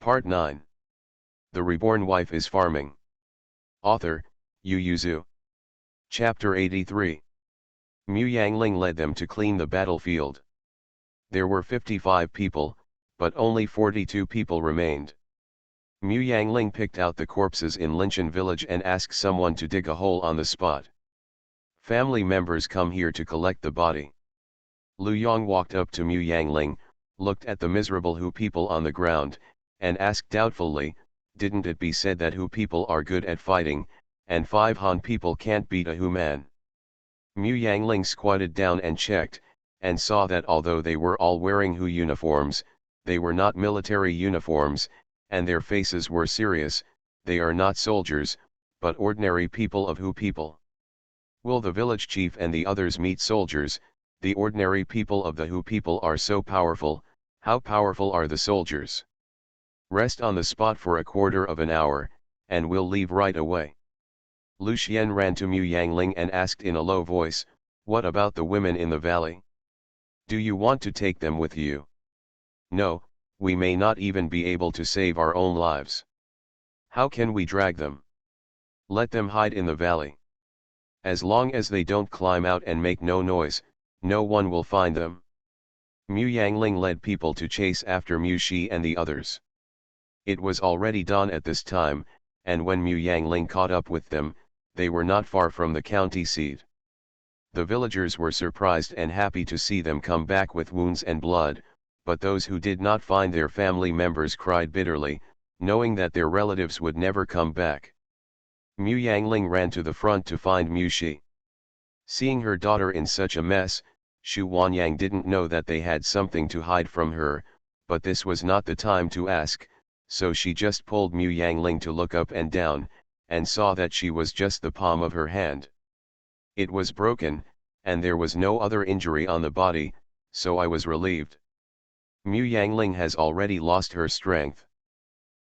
Part 9. The Reborn Wife is Farming. Author, Yu Yuzu. Chapter 83. Mu Yangling led them to clean the battlefield. There were 55 people, but only 42 people remained. Mu Yangling picked out the corpses in Linshan village and asked someone to dig a hole on the spot. Family members come here to collect the body. Lu Yong walked up to Mu Yangling, looked at the miserable Hu people on the ground, and asked doubtfully, "Didn't it be said that Hu people are good at fighting, and 5 Han people can't beat a Hu man?" Mu Yangling squatted down and checked, and saw that although they were all wearing Hu uniforms, they were not military uniforms, and their faces were serious. They are not soldiers, but ordinary people of Hu people. Will the village chief and the others meet soldiers? The ordinary people of the Hu people are so powerful. How powerful are the soldiers? Rest on the spot for a quarter of an hour, and we'll leave right away. Lu Xian ran to Mu Yangling and asked in a low voice, "What about the women in the valley? Do you want to take them with you?" "No, we may not even be able to save our own lives. How can we drag them? Let them hide in the valley. As long as they don't climb out and make no noise, no one will find them." Mu Yangling led people to chase after Mu Shi and the others. It was already dawn at this time, and when Mu Yangling caught up with them, they were not far from the county seat. The villagers were surprised and happy to see them come back with wounds and blood, but those who did not find their family members cried bitterly, knowing that their relatives would never come back. Mu Yangling ran to the front to find Mu Shi. Seeing her daughter in such a mess, Shu Wanyang didn't know that they had something to hide from her, but this was not the time to ask, so she just pulled Mu Yangling to look up and down, and saw that she was just the palm of her hand. It was broken, and there was no other injury on the body, so I was relieved. Mu Yangling has already lost her strength.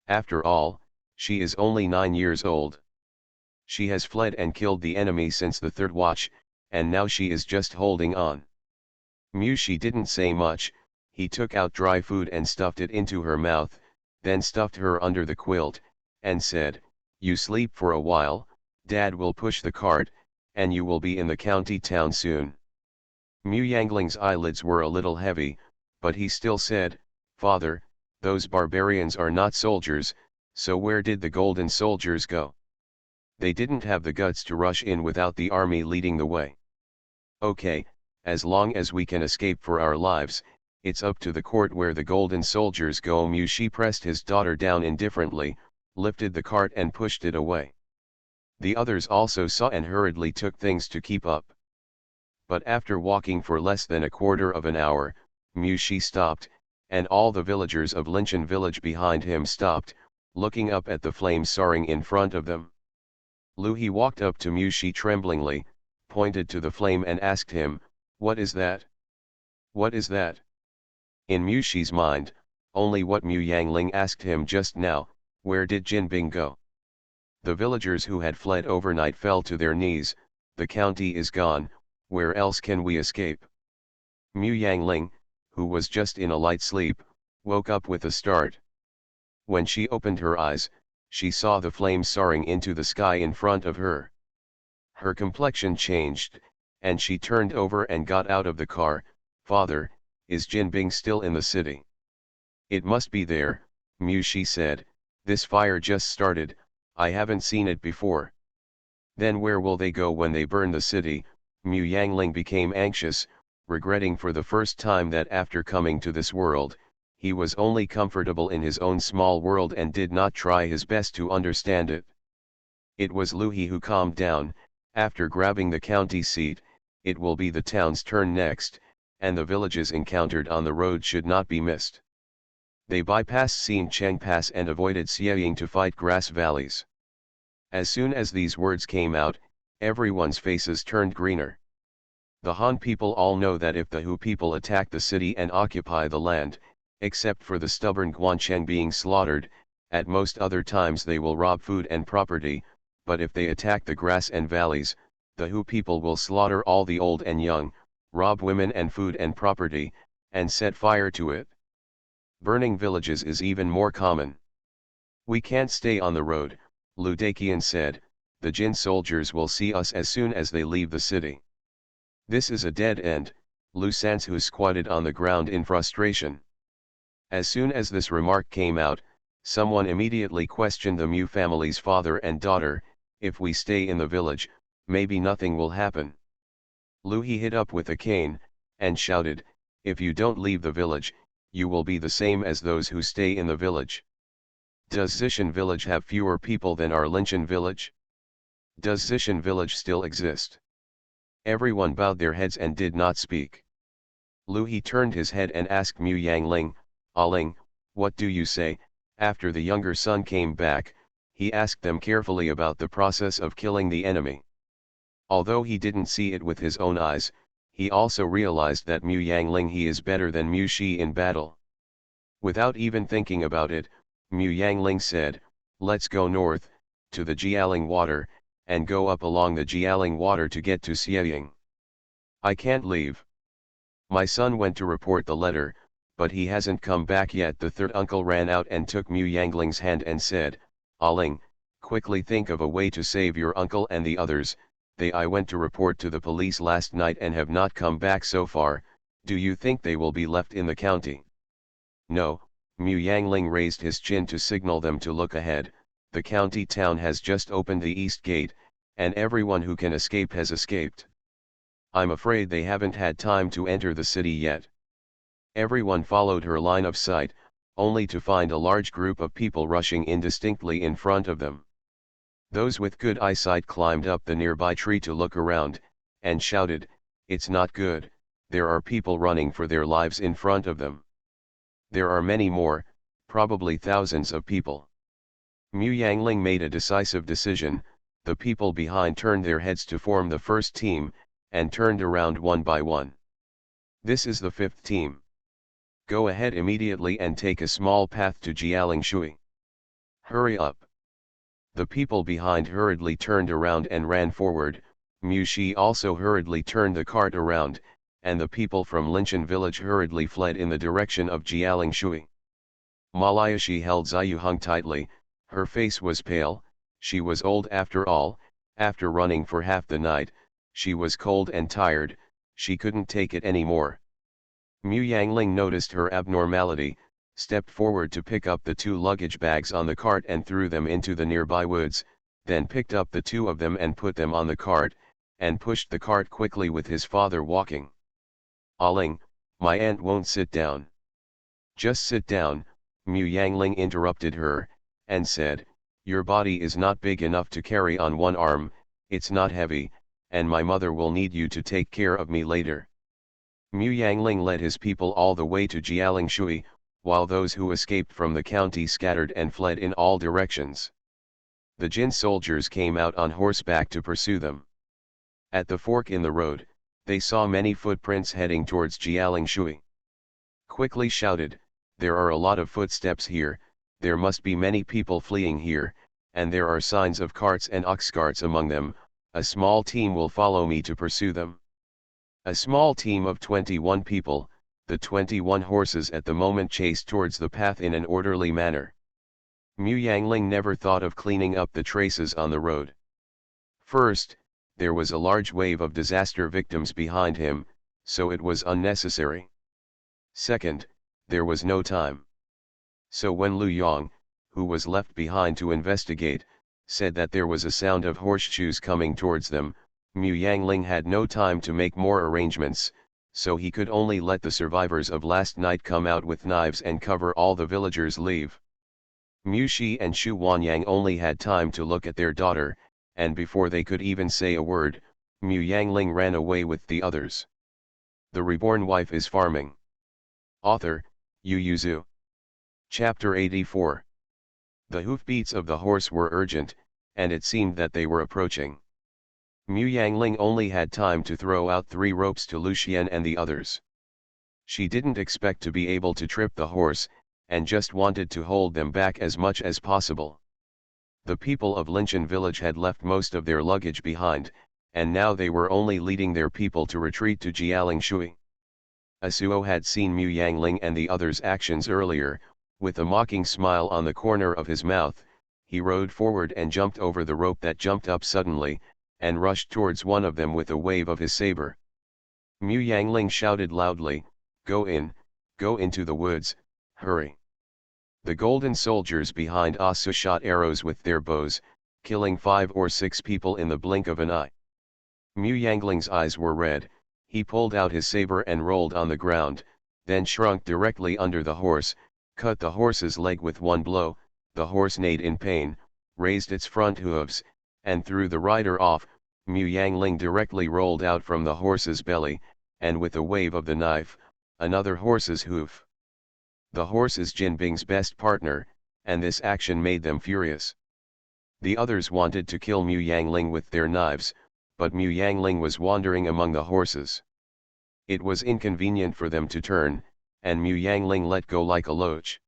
After all, she is only 9 years old. She has fled and killed the enemy since the 3rd watch, and now she is just holding on. Mu Shi didn't say much. He took out dry food and stuffed it into her mouth, then stuffed her under the quilt, and said, "You sleep for a while, Dad will push the cart, and you will be in the county town soon." Mu Yangling's eyelids were a little heavy, but he still said, "Father, those barbarians are not soldiers, so where did the golden soldiers go? They didn't have the guts to rush in without the army leading the way." "Okay, as long as we can escape for our lives, it's up to the court where the golden soldiers go." Mu Shi pressed his daughter down indifferently, lifted the cart and pushed it away. The others also saw and hurriedly took things to keep up. But after walking for less than a quarter of an hour, Mu Shi stopped, and all the villagers of Linshan village behind him stopped, looking up at the flames soaring in front of them. Lu He walked up to Mu Shi tremblingly, pointed to the flame and asked him, "What is that? What is that?" In Mu Shi's mind, only what Mu Yangling asked him just now, where did Jin Bing go? The villagers who had fled overnight fell to their knees. The county is gone, where else can we escape? Mu Yangling, who was just in a light sleep, woke up with a start. When she opened her eyes, she saw the flames soaring into the sky in front of her. Her complexion changed, and she turned over and got out of the car. "Father, is Jin Bing still in the city?" "It must be there," Mu Shi said. "This fire just started, I haven't seen it before." "Then where will they go when they burn the city?" Mu Yangling became anxious, regretting for the first time that after coming to this world, he was only comfortable in his own small world and did not try his best to understand it. It was Lu He who calmed down. After grabbing the county seat, it will be the town's turn next, and the villages encountered on the road should not be missed. They bypassed Xin Cheng Pass and avoided Xieying to fight grass valleys. As soon as these words came out, everyone's faces turned greener. The Han people all know that if the Hu people attack the city and occupy the land, except for the stubborn Guancheng being slaughtered, at most other times they will rob food and property, but if they attack the grass and valleys, the Hu people will slaughter all the old and young, rob women and food and property, and set fire to it. Burning villages is even more common. We can't stay on the road, Lu Daqian said, the Jin soldiers will see us as soon as they leave the city. This is a dead end, Lu Sansu squatted on the ground in frustration. As soon as this remark came out, someone immediately questioned the Mu family's father and daughter, if we stay in the village, maybe nothing will happen. Lu He hit up with a cane, and shouted, if you don't leave the village, you will be the same as those who stay in the village. Does Zishan village have fewer people than our Linshan village? Does Zishan village still exist? Everyone bowed their heads and did not speak. Lu He turned his head and asked Mu Yangling, Ling, what do you say? After the younger son came back, he asked them carefully about the process of killing the enemy. Although he didn't see it with his own eyes, he also realized that Mu Yangling he is better than Mu Shi in battle. Without even thinking about it, Mu Yangling said, let's go north, to the Jialing water, and go up along the Jialing water to get to Xieying. I can't leave. My son went to report the letter, but he hasn't come back yet. The third uncle ran out and took Mu Yangling's hand and said, Ling, quickly think of a way to save your uncle and the others. I went to report to the police last night and have not come back so far. Do you think they will be left in the county? No, Mu Yangling raised his chin to signal them to look ahead. The county town has just opened the east gate, and everyone who can escape has escaped. I'm afraid they haven't had time to enter the city yet. Everyone followed her line of sight, only to find a large group of people rushing indistinctly in front of them. Those with good eyesight climbed up the nearby tree to look around, and shouted, it's not good, there are people running for their lives in front of them. There are many more, probably thousands of people. Mu Yangling made a decisive decision. The people behind turned their heads to form the first team, and turned around one by one. This is the fifth team. Go ahead immediately and take a small path to Jialing Shui. Hurry up. The people behind hurriedly turned around and ran forward. Mu Shi also hurriedly turned the cart around, and the people from Linshan village hurriedly fled in the direction of Jialing Shui. Malayashi held Ziyu Hung tightly. Her face was pale. She was old after all. After running for half the night, she was cold and tired. She couldn't take it anymore. Mu Yangling noticed her abnormality, stepped forward to pick up the 2 luggage bags on the cart and threw them into the nearby woods, then picked up the 2 of them and put them on the cart, and pushed the cart quickly with his father walking. Ling, my aunt won't sit down. Just sit down, Mu Yangling interrupted her, and said, your body is not big enough to carry on one arm, it's not heavy, and my mother will need you to take care of me later. Mu Yangling led his people all the way to Jialing Shui, while those who escaped from the county scattered and fled in all directions. The Jin soldiers came out on horseback to pursue them. At the fork in the road, they saw many footprints heading towards Jialing Shui. Quickly shouted, there are a lot of footsteps here, there must be many people fleeing here, and there are signs of carts and ox carts among them. A small team will follow me to pursue them. A small team of 21 people, the 21 horses at the moment chased towards the path in an orderly manner. Mu Yangling never thought of cleaning up the traces on the road. First, there was a large wave of disaster victims behind him, so it was unnecessary. Second, there was no time. So when Lu Yong, who was left behind to investigate, said that there was a sound of horseshoes coming towards them, Mu Yangling had no time to make more arrangements, so he could only let the survivors of last night come out with knives and cover all the villagers leave. Mu Shi and Shu Wanyang only had time to look at their daughter, and before they could even say a word, Mu Yangling ran away with the others. The Reborn Wife is Farming. Author, Yu Yuzu. Chapter 84. The hoofbeats of the horse were urgent, and it seemed that they were approaching. Mu Yangling only had time to throw out 3 ropes to Lucian and the others. She didn't expect to be able to trip the horse, and just wanted to hold them back as much as possible. The people of Linshan village had left most of their luggage behind, and now they were only leading their people to retreat to Jialing Shui. Asuo had seen Mu Yangling and the others' actions earlier, With a mocking smile on the corner of his mouth, he rode forward and jumped over the rope that jumped up suddenly, and rushed towards one of them with a wave of his saber. Mu Yangling shouted loudly, go into the woods, hurry. The golden soldiers behind Asu shot arrows with their bows, killing 5 or 6 people in the blink of an eye. Mu Yangling's eyes were red, he pulled out his saber and rolled on the ground, then shrunk directly under the horse, cut the horse's leg with one blow. The horse neighed in pain, raised its front hooves, and threw the rider off. Mu Yangling directly rolled out from the horse's belly, and with a wave of the knife, another horse's hoof. The horse is Jinbing's best partner, and this action made them furious. The others wanted to kill Mu Yangling with their knives, but Mu Yangling was wandering among the horses. It was inconvenient for them to turn, and Mu Yangling let go like a loach.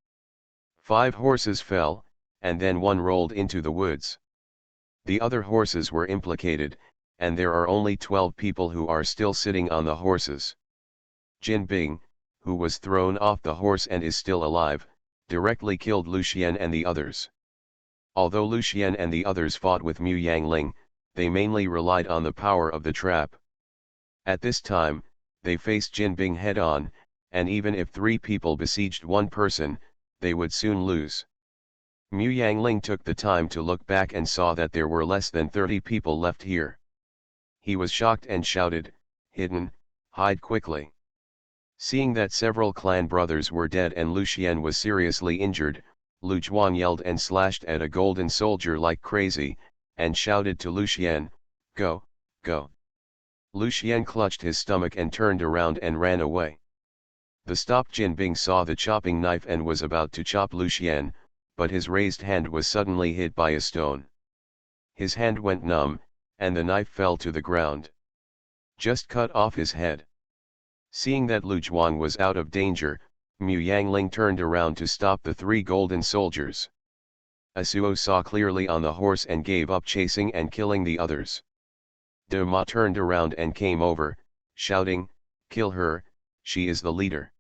5 horses fell, and then one rolled into the woods. The other horses were implicated, and there are only 12 people who are still sitting on the horses. Jinbing, who was thrown off the horse and is still alive, directly killed Lucien and the others. Although Lucien and the others fought with Mu Yangling, they mainly relied on the power of the trap. At this time, they faced Jinbing head-on, and even if 3 people besieged one person, they would soon lose. Mu Yangling took the time to look back and saw that there were less than 30 people left here. He was shocked and shouted, hidden, hide quickly. Seeing that several clan brothers were dead and Lucien was seriously injured, Lu Juan yelled and slashed at a golden soldier like crazy, and shouted to Lucien, go, go. Lucien clutched his stomach and turned around and ran away. The stopped Jinbing saw the chopping knife and was about to chop Lucien, but his raised hand was suddenly hit by a stone. His hand went numb, and the knife fell to the ground. Just cut off his head. Seeing that Lu Juan was out of danger, Mu Yangling turned around to stop the 3 golden soldiers. Asuo saw clearly on the horse and gave up chasing and killing the others. De Ma turned around and came over, shouting, kill her, she is the leader.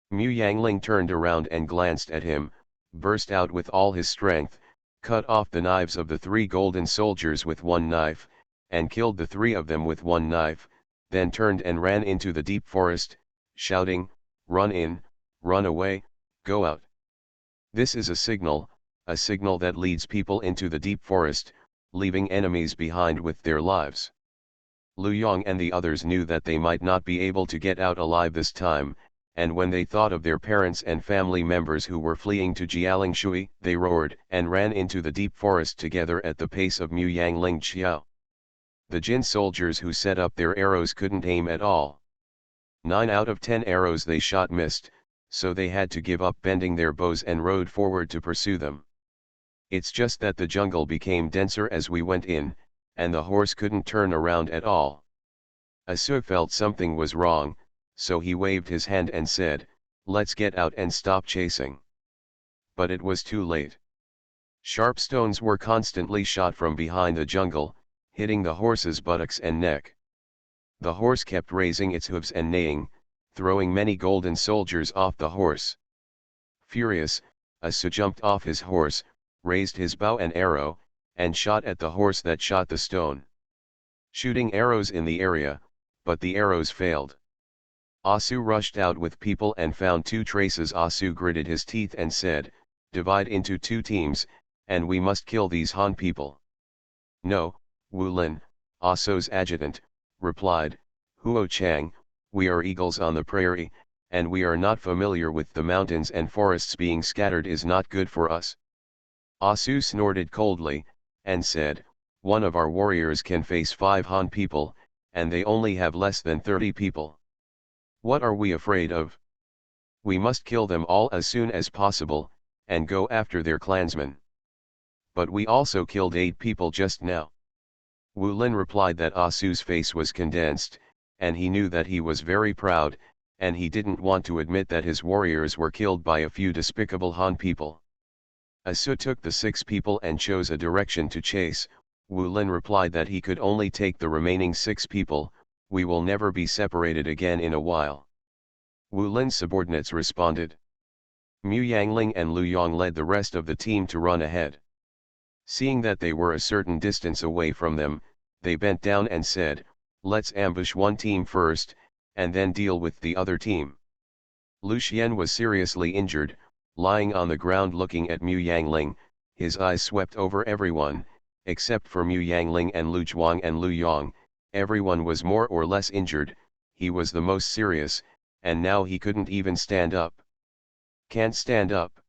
Mu Yangling turned around and glanced at him, burst out with all his strength, cut off the knives of the 3 golden soldiers with one knife, and killed the 3 of them with one knife, then turned and ran into the deep forest, shouting, run in, run away, go out. This is a signal that leads people into the deep forest, leaving enemies behind with their lives. Lu Yong and the others knew that they might not be able to get out alive this time, and when they thought of their parents and family members who were fleeing to Jialingshui, they roared and ran into the deep forest together at the pace of Mu Yangling Xiao. The Jin soldiers who set up their arrows couldn't aim at all. 9 out of 10 arrows they shot missed, so they had to give up bending their bows and rode forward to pursue them. It's just that the jungle became denser as we went in, and the horse couldn't turn around at all. Asu felt something was wrong, so he waved his hand and said, let's get out and stop chasing. But it was too late. Sharp stones were constantly shot from behind the jungle, hitting the horse's buttocks and neck. The horse kept raising its hooves and neighing, throwing many golden soldiers off the horse. Furious, Asu jumped off his horse, raised his bow and arrow, and shot at the horse that shot the stone. Shooting arrows in the area, but the arrows failed. Asu rushed out with people and found 2 traces. Asu gritted his teeth and said, divide into 2 teams, and we must kill these Han people. No, Wu Lin, Asu's adjutant, replied, Huo Chang, we are eagles on the prairie, and we are not familiar with the mountains, and forests being scattered is not good for us. Asu snorted coldly, and said, one of our warriors can face 5 Han people, and they only have less than 30 people. What are we afraid of? We must kill them all as soon as possible, and go after their clansmen. But we also killed 8 people just now. Wu Lin replied that Asu's face was condensed, and he knew that he was very proud, and he didn't want to admit that his warriors were killed by a few despicable Han people. Asu took the 6 people and chose a direction to chase. Wu Lin replied that he could only take the remaining 6 people, we will never be separated again in a while. Wu Lin's subordinates responded. Mu Yangling and Lu Yong led the rest of the team to run ahead. Seeing that they were a certain distance away from them, they bent down and said, "Let's ambush one team first, and then deal with the other team." Lu Xian was seriously injured, lying on the ground looking at Mu Yangling. His eyes swept over everyone, except for Mu Yangling and Lu Zhuang and Lu Yong. Everyone was more or less injured. He was the most serious, and now he couldn't even stand up. "Can't stand up?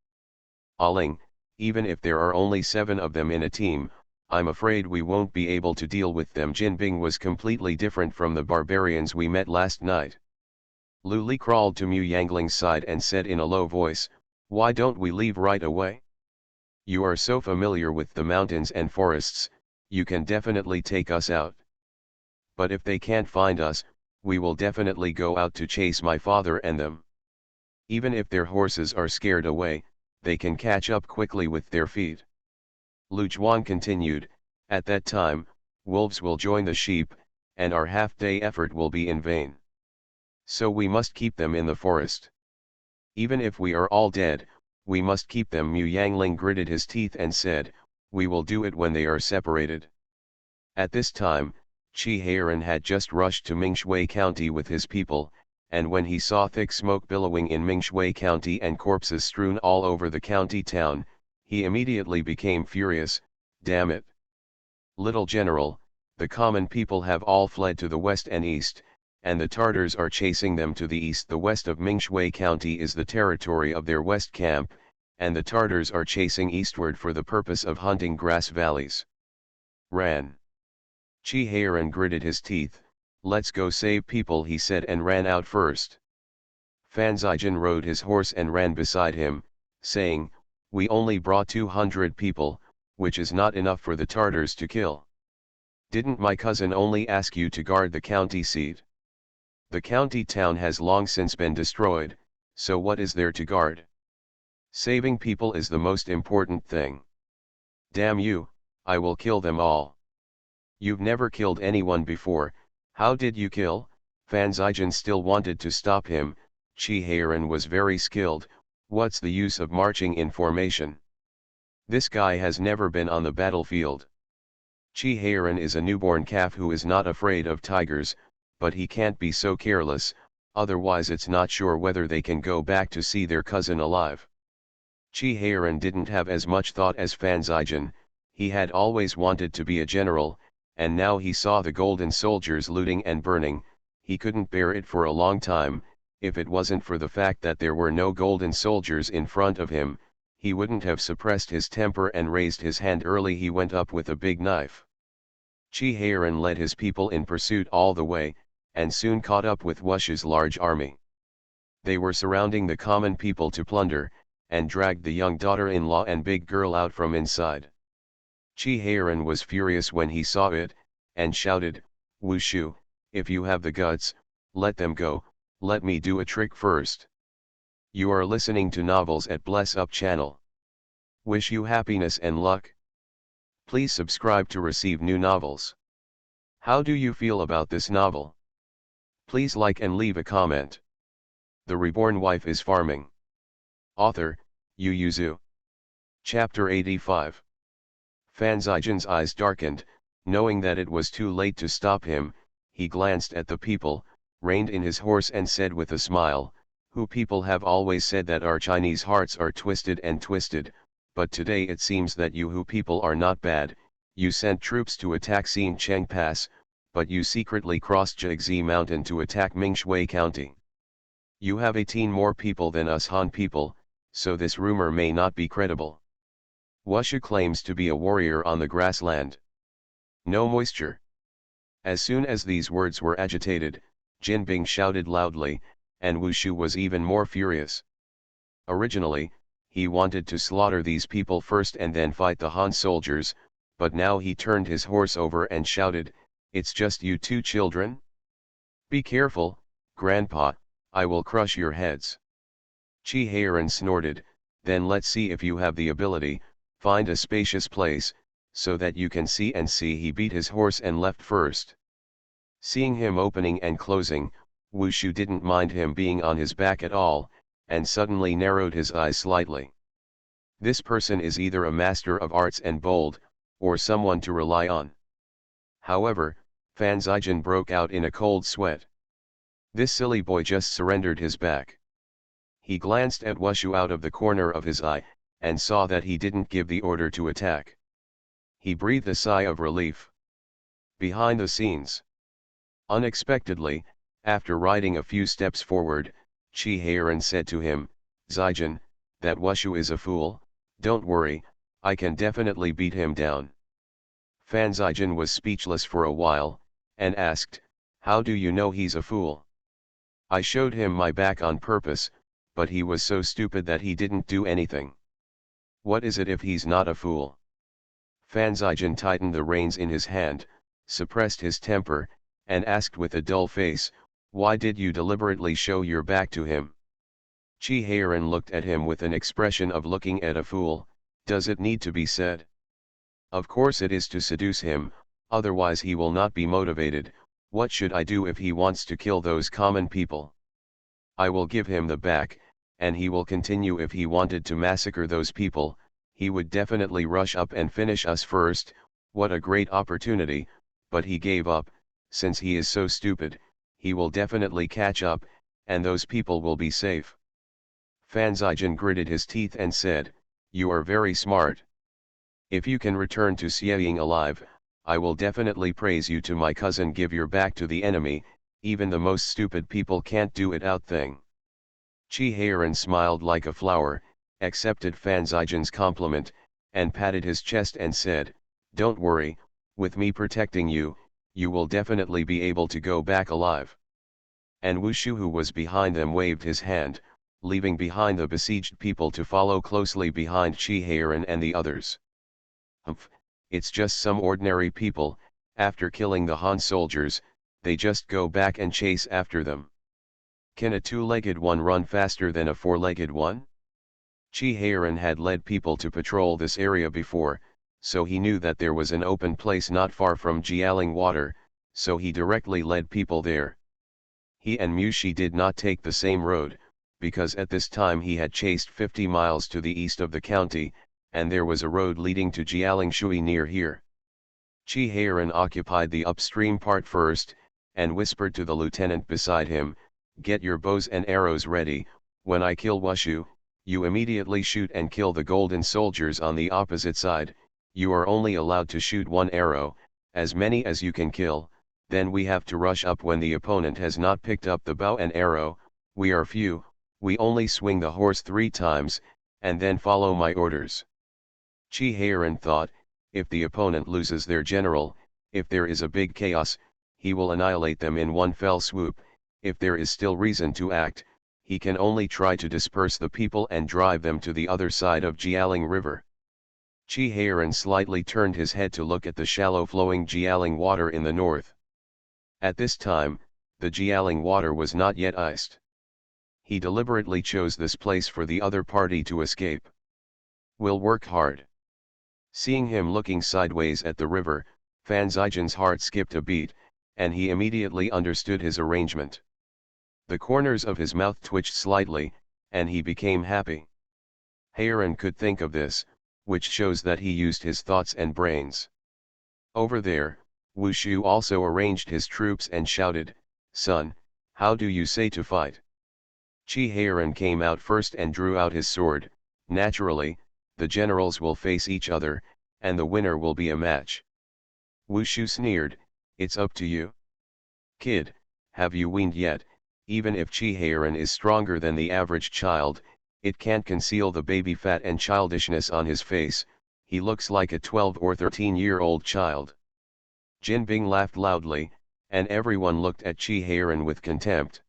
Aling, even if there are only 7 of them in a team, I'm afraid we won't be able to deal with them." Jin Bing was completely different from the barbarians we met last night. Lu Li crawled to Mu Yangling's side and said in a low voice, "Why don't we leave right away? You are so familiar with the mountains and forests, you can definitely take us out. But if they can't find us, we will definitely go out to chase my father and them. Even if their horses are scared away, they can catch up quickly with their feet." Lu Zhuang continued, "At that time, wolves will join the sheep, and our half-day effort will be in vain. So we must keep them in the forest. Even if we are all dead, we must keep them." Mu Yangling gritted his teeth and said, "We will do it when they are separated." At this time, Qi Heiran had just rushed to Mingshui County with his people, and when he saw thick smoke billowing in Mingshui County and corpses strewn all over the county town, he immediately became furious. "Damn it! Little General, the common people have all fled to the west and east, and the Tartars are chasing them to the east. The west of Mingshui County is the territory of their west camp, and the Tartars are chasing eastward for the purpose of hunting grass valleys. Ran." Qi Heiran gritted his teeth. "Let's go save people," he said, and ran out first. Fan Zijin rode his horse and ran beside him, saying, "We only brought 200 people, which is not enough for the Tartars to kill. Didn't my cousin only ask you to guard the county seat? The county town has long since been destroyed, so what is there to guard? Saving people is the most important thing. Damn you, I will kill them all." "You've never killed anyone before, how did you kill?" Fan Zijin still wanted to stop him. Qi Heiran was very skilled. "What's the use of marching in formation? This guy has never been on the battlefield. Qi Heiran is a newborn calf who is not afraid of tigers, but he can't be so careless, otherwise it's not sure whether they can go back to see their cousin alive." Qi Heiran didn't have as much thought as Fan Zijin. He had always wanted to be a general, and now he saw the golden soldiers looting and burning. He couldn't bear it for a long time. If it wasn't for the fact that there were no golden soldiers in front of him, he wouldn't have suppressed his temper and raised his hand early. He went up with a big knife. Qi Heiran led his people in pursuit all the way, and soon caught up with Wush's large army. They were surrounding the common people to plunder, and dragged the young daughter-in-law and big girl out from inside. Qi Heiran was furious when he saw it, and shouted, "Wushu, if you have the guts, let them go, let me do a trick first." You are listening to Novels at Bless Up channel. Wish you happiness and luck. Please subscribe to receive new novels. How do you feel about this novel? Please like and leave a comment. The Reborn Wife is Farming. Author, Yu Yuzu. Chapter 85. Fan Zijin's eyes darkened, knowing that it was too late to stop him. He glanced at the people, reined in his horse and said with a smile, "Who people have always said that our Chinese hearts are twisted and twisted, but today it seems that you Hu people are not bad. You sent troops to attack Xincheng Pass, but you secretly crossed Jiangxi Mountain to attack Mingshui County. You have 18 more people than us Han people, so this rumor may not be credible. Wushu claims to be a warrior on the grassland. No moisture." As soon as these words were agitated, Jin Bing shouted loudly, and Wushu was even more furious. Originally, he wanted to slaughter these people first and then fight the Han soldiers, but now he turned his horse over and shouted, "It's just you 2 children? Be careful, Grandpa, I will crush your heads." Qi Heiran snorted, "Then let's see if you have the ability. Find a spacious place, so that you can see and see." He beat his horse and left first. Seeing him opening and closing, Wushu didn't mind him being on his back at all, and suddenly narrowed his eyes slightly. This person is either a master of arts and bold, or someone to rely on. However, Fan Zijin broke out in a cold sweat. This silly boy just surrendered his back. He glanced at Wushu out of the corner of his eye, and saw that he didn't give the order to attack. He breathed a sigh of relief. Behind the scenes. Unexpectedly, after riding a few steps forward, Chi Heiran said to him, "Zijin, that Wushu is a fool. Don't worry, I can definitely beat him down." Fan Zijin was speechless for a while, and asked, "How do you know he's a fool?" "I showed him my back on purpose, but he was so stupid that he didn't do anything." "What is it if he's not a fool?" Fan Zijin tightened the reins in his hand, suppressed his temper, and asked with a dull face, "Why did you deliberately show your back to him?" Chi Heiran looked at him with an expression of looking at a fool. "Does it need to be said? Of course it is to seduce him, otherwise he will not be motivated. What should I do if he wants to kill those common people? I will give him the back, and he will continue. If he wanted to massacre those people, he would definitely rush up and finish us first. What a great opportunity, but he gave up. Since he is so stupid, he will definitely catch up, and those people will be safe." Fan Zijin gritted his teeth and said, "You are very smart. If you can return to Xieying alive, I will definitely praise you to my cousin. Give your back to the enemy, even the most stupid people can't do it out thing." Chi Heiran smiled like a flower, accepted Fan Zijin's compliment, and patted his chest and said, "Don't worry, with me protecting you, you will definitely be able to go back alive." And Wushu, who was behind them, waved his hand, leaving behind the besieged people to follow closely behind Chi Heiran and the others. "Humph, it's just some ordinary people. After killing the Han soldiers, they just go back and chase after them. Can a two-legged one run faster than a four-legged one?" Chi Heiran had led people to patrol this area before, so he knew that there was an open place not far from Jialing water, so he directly led people there. He and Mushi did not take the same road, because at this time he had chased 50 miles to the east of the county, and there was a road leading to Jialing Shui near here. Chi Heiran occupied the upstream part first, and whispered to the lieutenant beside him, "Get your bows and arrows ready. When I kill Wushu, you immediately shoot and kill the golden soldiers on the opposite side. You are only allowed to shoot one arrow, as many as you can kill, then we have to rush up when the opponent has not picked up the bow and arrow. We are few, we only swing the horse 3 times, and then follow my orders." Chi Heiran thought, if the opponent loses their general, if there is a big chaos, he will annihilate them in one fell swoop. If there is still reason to act, he can only try to disperse the people and drive them to the other side of Jialing River. Chi Heiran slightly turned his head to look at the shallow flowing Jialing water in the north. At this time, the Jialing water was not yet iced. He deliberately chose this place for the other party to escape. "We'll work hard." Seeing him looking sideways at the river, Fan Zijin's heart skipped a beat, and he immediately understood his arrangement. The corners of his mouth twitched slightly, and he became happy. Heiran could think of this, which shows that he used his thoughts and brains. Over there, Wushu also arranged his troops and shouted, "Son, how do you say to fight?" Chi Heiran came out first and drew out his sword. Naturally, the generals will face each other, and the winner will be a match. Wushu sneered, "It's up to you. Kid, have you weaned yet?" Even if Chi Heiran is stronger than the average child, it can't conceal the baby fat and childishness on his face. He looks like a 12 or 13-year-old child. Jin Bing laughed loudly, and everyone looked at Chi Heiran with contempt.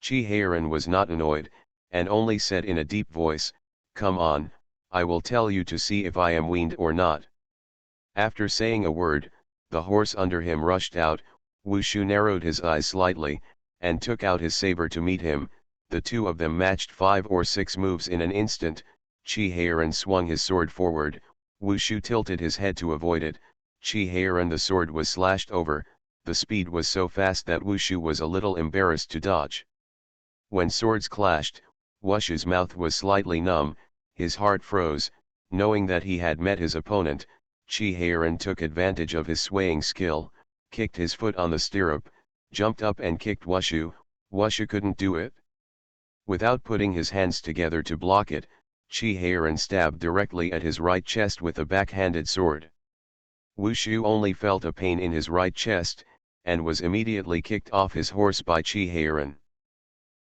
Chi Heiran was not annoyed, and only said in a deep voice, "Come on, I will tell you to see if I am weaned or not." After saying a word, the horse under him rushed out. Wushu narrowed his eyes slightly, and took out his saber to meet him. The two of them matched 5 or 6 moves in an instant. Chi Heiran swung his sword forward, Wushu tilted his head to avoid it. Chi Heiran the sword was slashed over, the speed was so fast that Wushu was a little embarrassed to dodge. When swords clashed, Wushu's mouth was slightly numb, his heart froze, knowing that he had met his opponent. Chi Heiran took advantage of his swaying skill, kicked his foot on the stirrup, jumped up and kicked Wushu. Wushu couldn't do it. Without putting his hands together to block it, Chi Heiran stabbed directly at his right chest with a backhanded sword. Wushu only felt a pain in his right chest, and was immediately kicked off his horse by Chi Heiran.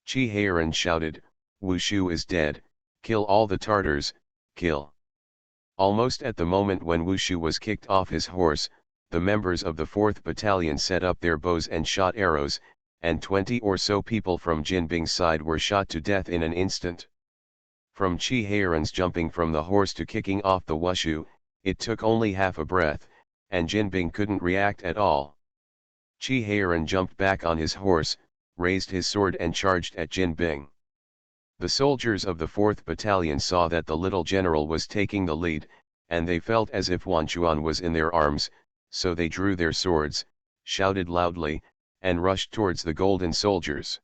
Chi Heiran shouted, "Wushu is dead, kill all the Tartars, kill." Almost at the moment when Wushu was kicked off his horse, the members of the 4th Battalion set up their bows and shot arrows, and 20 or so people from Jinbing's side were shot to death in an instant. From Chi Heiran's jumping from the horse to kicking off the Wushu, it took only half a breath, and Jinbing couldn't react at all. Chi Heiran jumped back on his horse, raised his sword and charged at Jinbing. The soldiers of the 4th Battalion saw that the little general was taking the lead, and they felt as if Wanchuan was in their arms, so they drew their swords, shouted loudly, and rushed towards the golden soldiers.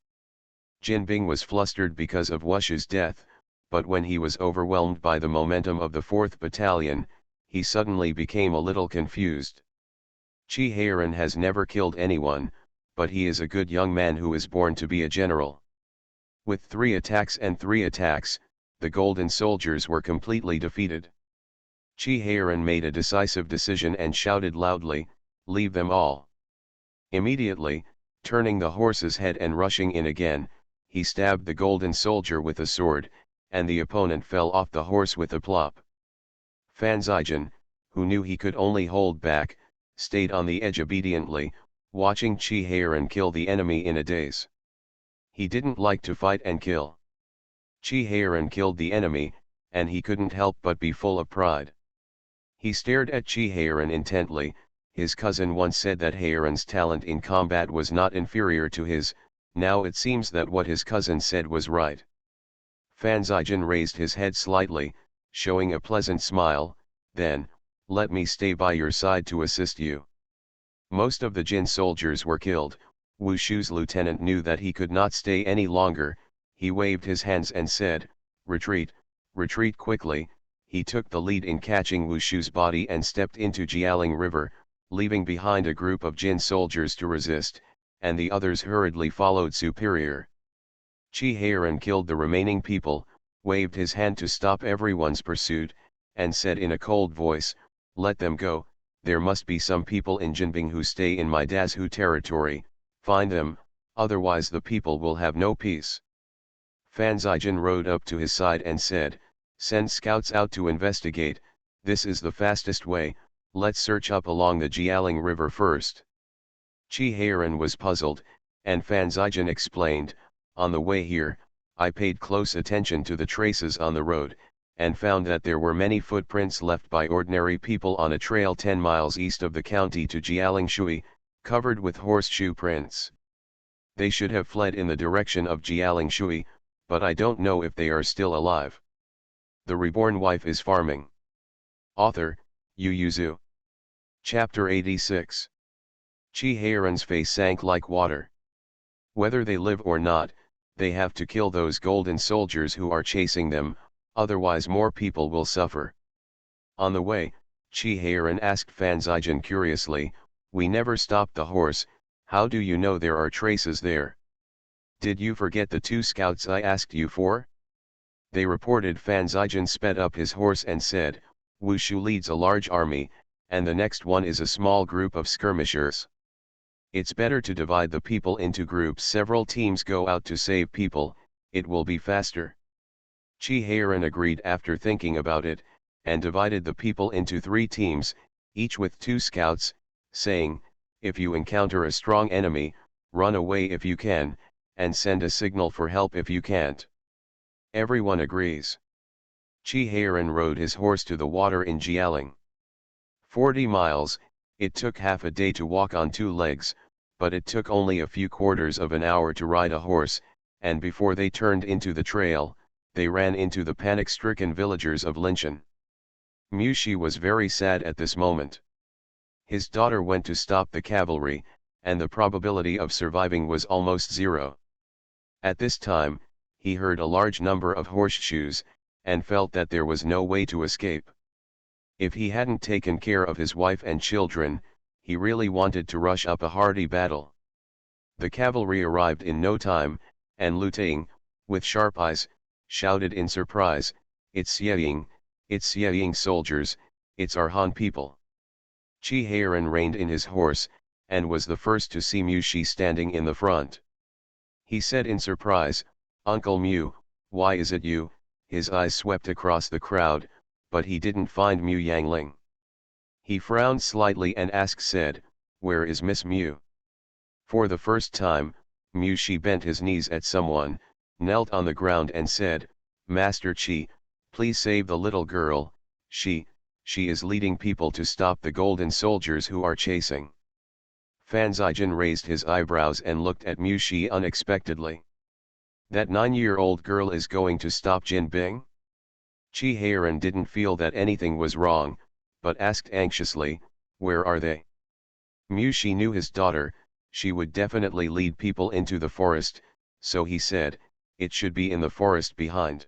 Jinbing was flustered because of Wushu's death, but when he was overwhelmed by the momentum of the 4th Battalion, he suddenly became a little confused. Chi Heiran has never killed anyone, but he is a good young man who is born to be a general. With 3 attacks and 3 attacks, the golden soldiers were completely defeated. Chi Heiran made a decisive decision and shouted loudly, "Leave them all." Immediately, turning the horse's head and rushing in again, he stabbed the golden soldier with a sword, and the opponent fell off the horse with a plop. Fan Zijian, who knew he could only hold back, stayed on the edge obediently, watching Chi Heiran kill the enemy in a daze. He didn't like to fight and kill. Chi Heiran killed the enemy, and he couldn't help but be full of pride. He stared at Chi Heiran intently. His cousin once said that Heiran's talent in combat was not inferior to his, now it seems that what his cousin said was right. Fan Zijian raised his head slightly, showing a pleasant smile, then, "Let me stay by your side to assist you." Most of the Jin soldiers were killed. Wushu's lieutenant knew that he could not stay any longer. He waved his hands and said, "Retreat, retreat quickly." He took the lead in catching Wushu's body and stepped into Jialing River, leaving behind a group of Jin soldiers to resist, and the others hurriedly followed superior. Chi Heiran killed the remaining people, waved his hand to stop everyone's pursuit, and said in a cold voice, "Let them go. There must be some people in Jinbing who stay in my Dazhu territory, find them, otherwise the people will have no peace." Fan Zijian rode up to his side and said, "Send scouts out to investigate, this is the fastest way, let's search up along the Jialing River first." Chi Heiran was puzzled, and Fan Zijian explained, "On the way here, I paid close attention to the traces on the road, and found that there were many footprints left by ordinary people on a trail 10 miles east of the county to Jialing Shui, covered with horseshoe prints. They should have fled in the direction of Jialing Shui, but I don't know if they are still alive." The Reborn Wife is Farming. Author, Yu Yuzu. Chapter 86. Chi Heiran's face sank like water. Whether they live or not, they have to kill those golden soldiers who are chasing them, otherwise more people will suffer. On the way, Chi Heiran asked Fan Zijian curiously, "We never stopped the horse, how do you know there are traces there? Did you forget the 2 scouts I asked you for?" They reported. Fan Zijian sped up his horse and said, "Wushu leads a large army, and the next one is a small group of skirmishers. It's better to divide the people into groups. Several teams go out to save people, it will be faster." Chi Heiran agreed after thinking about it, and divided the people into 3 teams, each with 2 scouts, saying, "If you encounter a strong enemy, run away if you can, and send a signal for help if you can't." Everyone agrees. Chi Heiran rode his horse to the water in Jialing. 40 miles, it took half a day to walk on 2 legs, but it took only a few quarters of an hour to ride a horse, and before they turned into the trail, they ran into the panic-stricken villagers of Linshan. Mushi was very sad at this moment. His daughter went to stop the cavalry, and the probability of surviving was almost 0. At this time, he heard a large number of horseshoes, and felt that there was no way to escape. If he hadn't taken care of his wife and children, he really wanted to rush up a hearty battle. The cavalry arrived in no time, and Lu Ting, with sharp eyes, shouted in surprise, it's Sieying soldiers, it's our Han people. Chi Heiran reined in his horse, and was the first to see Mu Shi standing in the front. He said in surprise, Uncle Mu, why is it you? His eyes swept across the crowd, but he didn't find Mu Yangling. He frowned slightly and said, where is Miss Mu? For the first time, Mu Shi bent his knees at someone, knelt on the ground and said, Master Chi, please save the little girl, she is leading people to stop the golden soldiers who are chasing. Fan Zijin raised his eyebrows and looked at Mu Shi unexpectedly. That 9-year-old girl is going to stop Jin Bing? Chi Heiran didn't feel that anything was wrong, but asked anxiously, where are they? Mu Shi knew his daughter, she would definitely lead people into the forest, so he said, it should be in the forest behind.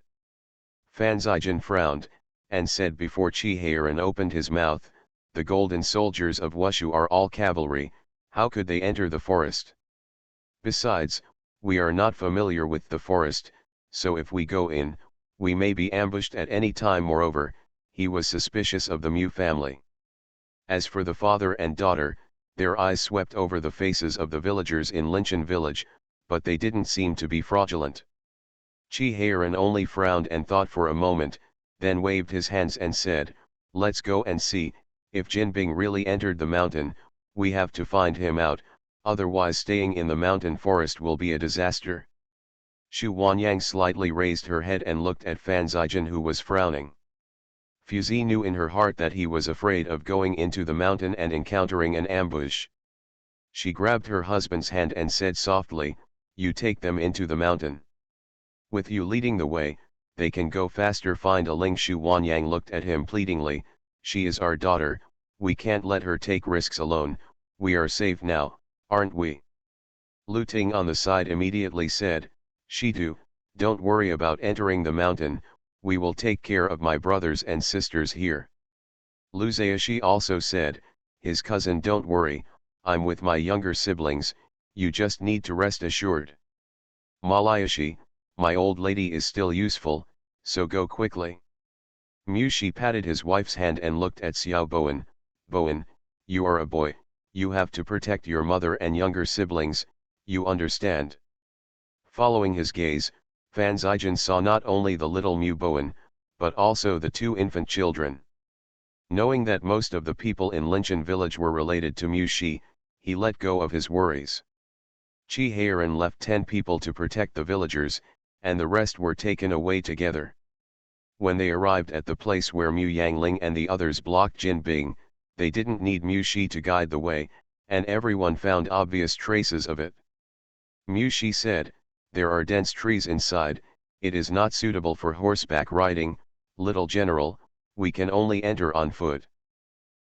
Fan Zijin frowned, and said before Chi Heiran opened his mouth, the golden soldiers of Wushu are all cavalry, how could they enter the forest? Besides, we are not familiar with the forest, so if we go in, we may be ambushed at any time. Moreover, he was suspicious of the Mu family. As for the father and daughter, their eyes swept over the faces of the villagers in Linchin village, but they didn't seem to be fraudulent. Chi Heiran only frowned and thought for a moment, then waved his hands and said, let's go and see, if Jin Bing really entered the mountain, we have to find him out, otherwise staying in the mountain forest will be a disaster. Xu Wanyang slightly raised her head and looked at Fan Zijin, who was frowning. Fuzi knew in her heart that he was afraid of going into the mountain and encountering an ambush. She grabbed her husband's hand and said softly, you take them into the mountain. With you leading the way, they can go faster. Find a Ling. Xu Wanyang looked at him pleadingly, she is our daughter, we can't let her take risks alone, we are safe now, aren't we? Lu Ting on the side immediately said, Shitu, don't worry about entering the mountain, we will take care of my brothers and sisters here. Lu Zaishi also said, his cousin, don't worry, I'm with my younger siblings, you just need to rest assured. Malayashi, my old lady is still useful, so go quickly. Mu Shi patted his wife's hand and looked at Xiao Bowen, Bowen, you are a boy, you have to protect your mother and younger siblings, you understand. Following his gaze, Fan Zijin saw not only the little Mu Bowen, but also the 2 infant children. Knowing that most of the people in Linchin village were related to Mu Shi, he let go of his worries. Chi Heiran left 10 people to protect the villagers, and the rest were taken away together. When they arrived at the place where Mu Yangling and the others blocked Jin Bing, they didn't need Mu Shi to guide the way, and everyone found obvious traces of it. Mu Shi said, there are dense trees inside, it is not suitable for horseback riding, little general, we can only enter on foot.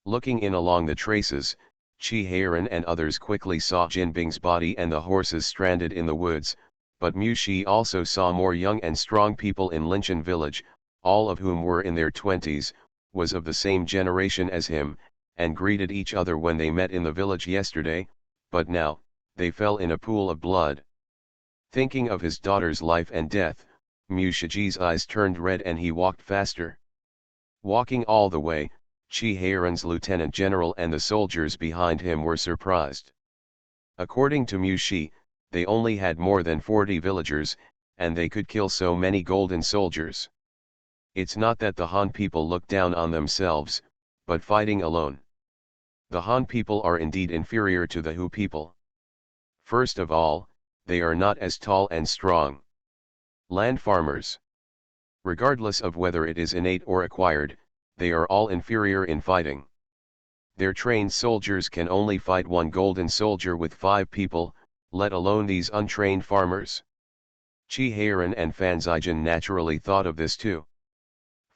Looking in along the traces, Chi Heiran and others quickly saw Jin Bing's body and the horses stranded in the woods, but Mu Shi also saw more young and strong people in Linchin village, all of whom were in their 20s, was of the same generation as him, and greeted each other when they met in the village yesterday, but now, they fell in a pool of blood. Thinking of his daughter's life and death, Mu Shiji's eyes turned red and he walked faster. Walking all the way, Chi Heiran's lieutenant general and the soldiers behind him were surprised. According to Mu Shi, they only had more than 40 villagers, and they could kill so many golden soldiers. It's not that the Han people look down on themselves, but fighting alone. The Han people are indeed inferior to the Hu people. First of all, they are not as tall and strong. Land farmers. Regardless of whether it is innate or acquired, they are all inferior in fighting. Their trained soldiers can only fight 1 golden soldier with 5 people, let alone these untrained farmers. Chi Heiran and Fan Zijin naturally thought of this too.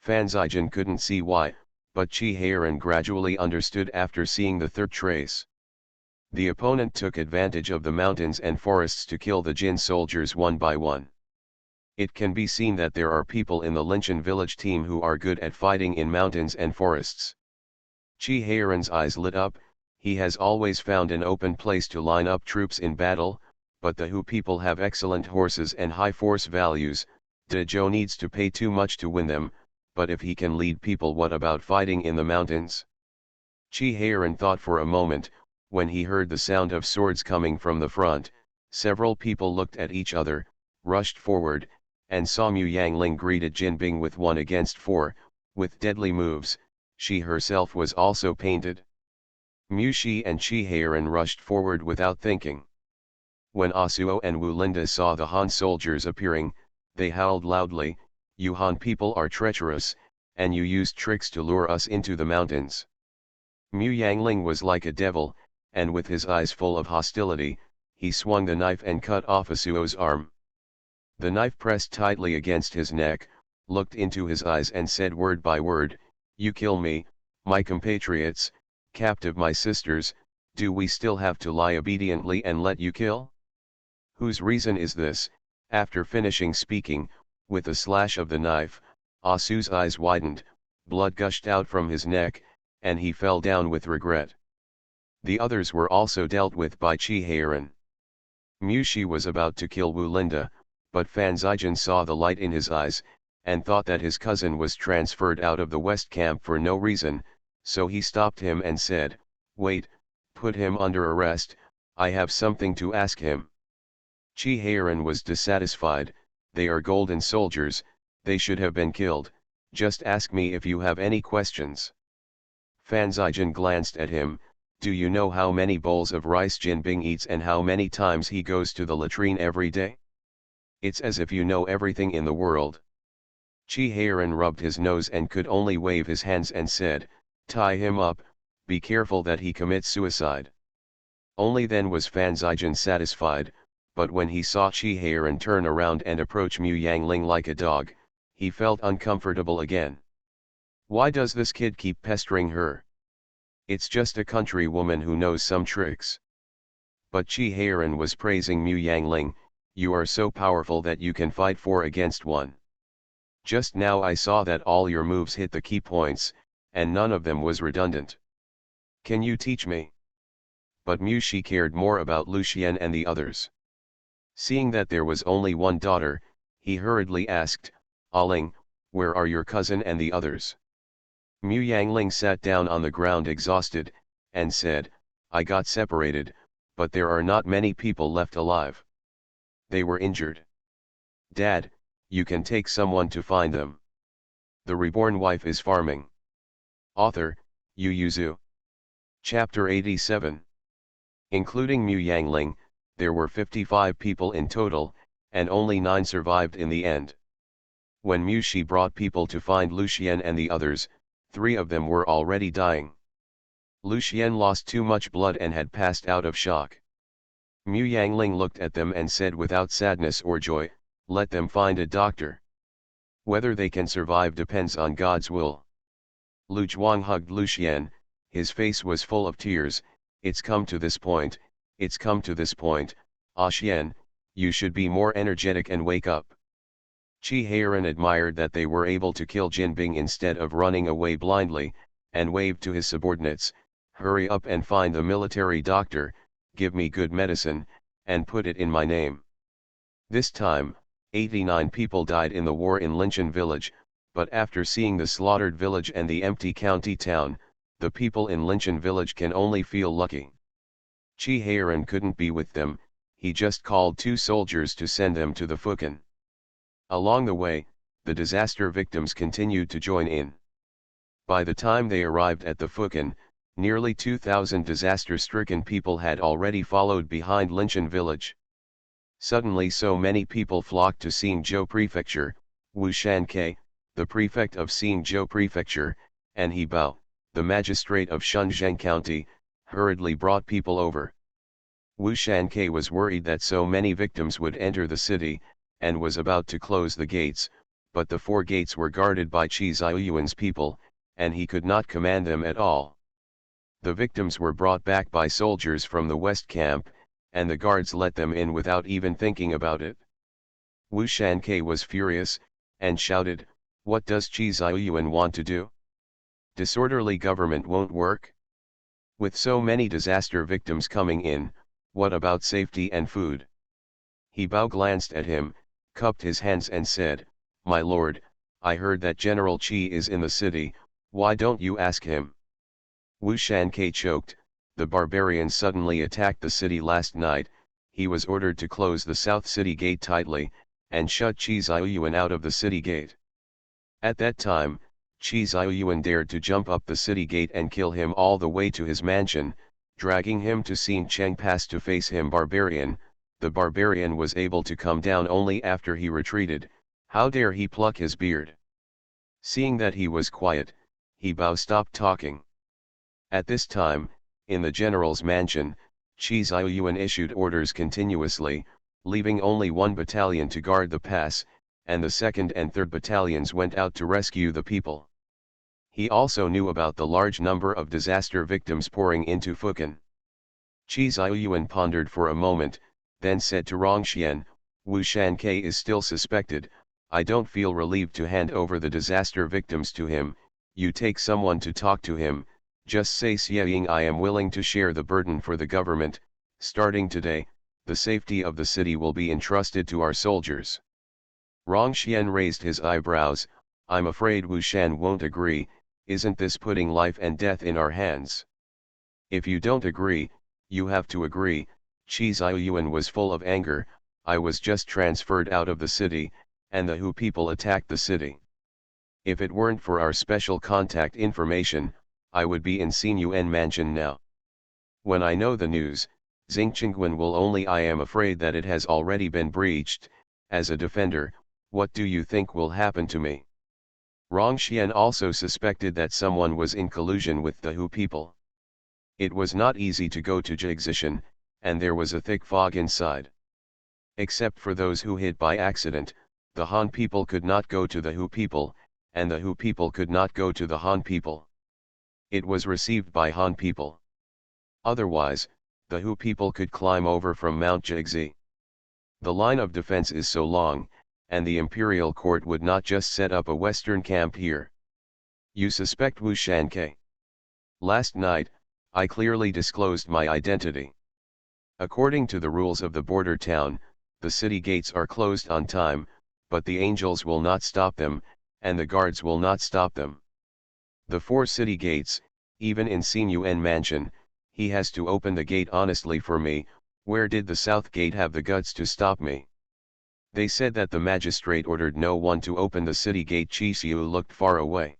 Fan Zijin couldn't see why, but Chi Heiran gradually understood after seeing the 3rd trace. The opponent took advantage of the mountains and forests to kill the Jin soldiers one by one. It can be seen that there are people in the Linchin village team who are good at fighting in mountains and forests. Chi Heiran's eyes lit up. He has always found an open place to line up troops in battle, but the Hu people have excellent horses and high force values. De Zhou needs to pay too much to win them, but if he can lead people, what about fighting in the mountains? Chi Heiran thought for a moment. When he heard the sound of swords coming from the front, several people looked at each other, rushed forward, and saw Mu Yangling greeted Jinbing with 1 against 4, with deadly moves. She herself was also painted. Mu Shi and Chi Heiran rushed forward without thinking. When Asuo and Wu Linda saw the Han soldiers appearing, they howled loudly, "You Han people are treacherous, and you used tricks to lure us into the mountains." Mu Yangling was like a devil, and with his eyes full of hostility, he swung the knife and cut off Asuo's arm. The knife pressed tightly against his neck, looked into his eyes and said word by word, "You kill me, my compatriots, captive my sisters, do we still have to lie obediently and let you kill? Whose reason is this?" After finishing speaking, with a slash of the knife, Asu's eyes widened, blood gushed out from his neck, and he fell down with regret. The others were also dealt with by Chi Heiran. Mu Shi was about to kill Wu Linda, but Fan Zijin saw the light in his eyes, and thought that his cousin was transferred out of the West Camp for no reason, so he stopped him and said, "Wait, put him under arrest, I have something to ask him." Chi Heiran was dissatisfied. "They are golden soldiers, they should have been killed, just ask me if you have any questions." Fan Zijin glanced at him. "Do you know how many bowls of rice Jinbing eats and how many times he goes to the latrine every day? It's as if you know everything in the world." Chi Heiran rubbed his nose and could only wave his hands and said, "Tie him up, be careful that he commits suicide." Only then was Fan Zijin satisfied, but when he saw Chi Heiran turn around and approach Mu Yangling like a dog, he felt uncomfortable again. Why does this kid keep pestering her? It's just a country woman who knows some tricks. But Chi Heiran was praising Mu Yangling, "You are so powerful that you can fight 4 against 1. Just now I saw that all your moves hit the key points, and none of them was redundant. Can you teach me?" But Mu Shi cared more about Lucian and the others. Seeing that there was only one daughter, he hurriedly asked, "Aling, where are your cousin and the others?" Mu Yangling sat down on the ground exhausted, and said, "I got separated, but there are not many people left alive. They were injured. Dad, you can take someone to find them. The reborn wife is farming." Author, Yu Yuzu. Chapter 87. Including Mu Yangling, there were 55 people in total, and only 9 survived in the end. When Mu Shi brought people to find Lucian and the others, 3 of them were already dying. Lucian lost too much blood and had passed out of shock. Mu Yangling looked at them and said without sadness or joy, "Let them find a doctor. Whether they can survive depends on God's will." Lu Zhuang hugged Lucian, his face was full of tears. "It's come to this point, it's come to this point, Xian, you should be more energetic and wake up." Chi Heiran admired that they were able to kill Jinbing instead of running away blindly, and waved to his subordinates, "Hurry up and find the military doctor, give me good medicine, and put it in my name." This time, 89 people died in the war in Linchin village, but after seeing the slaughtered village and the empty county town, the people in Linchin village can only feel lucky. Chi Heiran couldn't be with them, he just called 2 soldiers to send them to the Fukan. Along the way, the disaster victims continued to join in. By the time they arrived at the Fukan, nearly 2,000 disaster-stricken people had already followed behind Linchin village. Suddenly so many people flocked to Xingzhou Prefecture. Wu Shankei, the prefect of Xingzhou Prefecture, and He Bao, the magistrate of Shenzhen County, hurriedly brought people over. Wu Shankei was worried that so many victims would enter the city, and was about to close the gates, but the 4 gates were guarded by Qi Ziyuan's people, and he could not command them at all. The victims were brought back by soldiers from the West Camp, and the guards let them in without even thinking about it. Wu Shanke was furious, and shouted, "What does Qi Ziyuan want to do? Disorderly government won't work? With so many disaster victims coming in, what about safety and food?" He Bao glanced at him, cupped his hands and said, "My lord, I heard that General Qi is in the city, why don't you ask him?" Wu Shanke choked, "The barbarians suddenly attacked the city last night, he was ordered to close the south city gate tightly, and shut Qi Ziyuan out of the city gate. At that time, Qi Ziyuan dared to jump up the city gate and kill him all the way to his mansion, dragging him to Xin Cheng Pass to face him barbarian. The barbarian was able to come down only after he retreated, how dare he pluck his beard?" Seeing that he was quiet, He Bao stopped talking. At this time, in the general's mansion, Qi Ziyuan issued orders continuously, leaving only one battalion to guard the pass, and the second and third battalions went out to rescue the people. He also knew about the large number of disaster victims pouring into Fukan. Qi Ziyuan pondered for a moment, then said to Rongxian, "Wu Shanke is still suspected, I don't feel relieved to hand over the disaster victims to him, you take someone to talk to him, just say Xieying I am willing to share the burden for the government, starting today, the safety of the city will be entrusted to our soldiers." Rongxian raised his eyebrows, "I'm afraid Wu Shan won't agree, isn't this putting life and death in our hands?" "If you don't agree, you have to agree." Qi Ziyuan was full of anger, "I was just transferred out of the city, and the Hu people attacked the city. If it weren't for our special contact information, I would be in Xinyuan mansion now. When I know the news, Xingqingguan will only I am afraid that it has already been breached, as a defender, what do you think will happen to me?" Rongxian also suspected that someone was in collusion with the Hu people. It was not easy to go to Jigzishan, and there was a thick fog inside. Except for those who hid by accident, the Han people could not go to the Hu people, and the Hu people could not go to the Han people. It was received by Han people. Otherwise, the Hu people could climb over from Mount Jigzi. The line of defense is so long, and the imperial court would not just set up a western camp here. You suspect Wu Shanke? Last night, I clearly disclosed my identity. According to the rules of the border town, the city gates are closed on time, but the angels will not stop them, and the guards will not stop them. The 4 city gates, even in Xinyuan mansion, he has to open the gate honestly for me. Where did the south gate have the guts to stop me? They said that the magistrate ordered no one to open the city gate. Chi Xiu looked far away.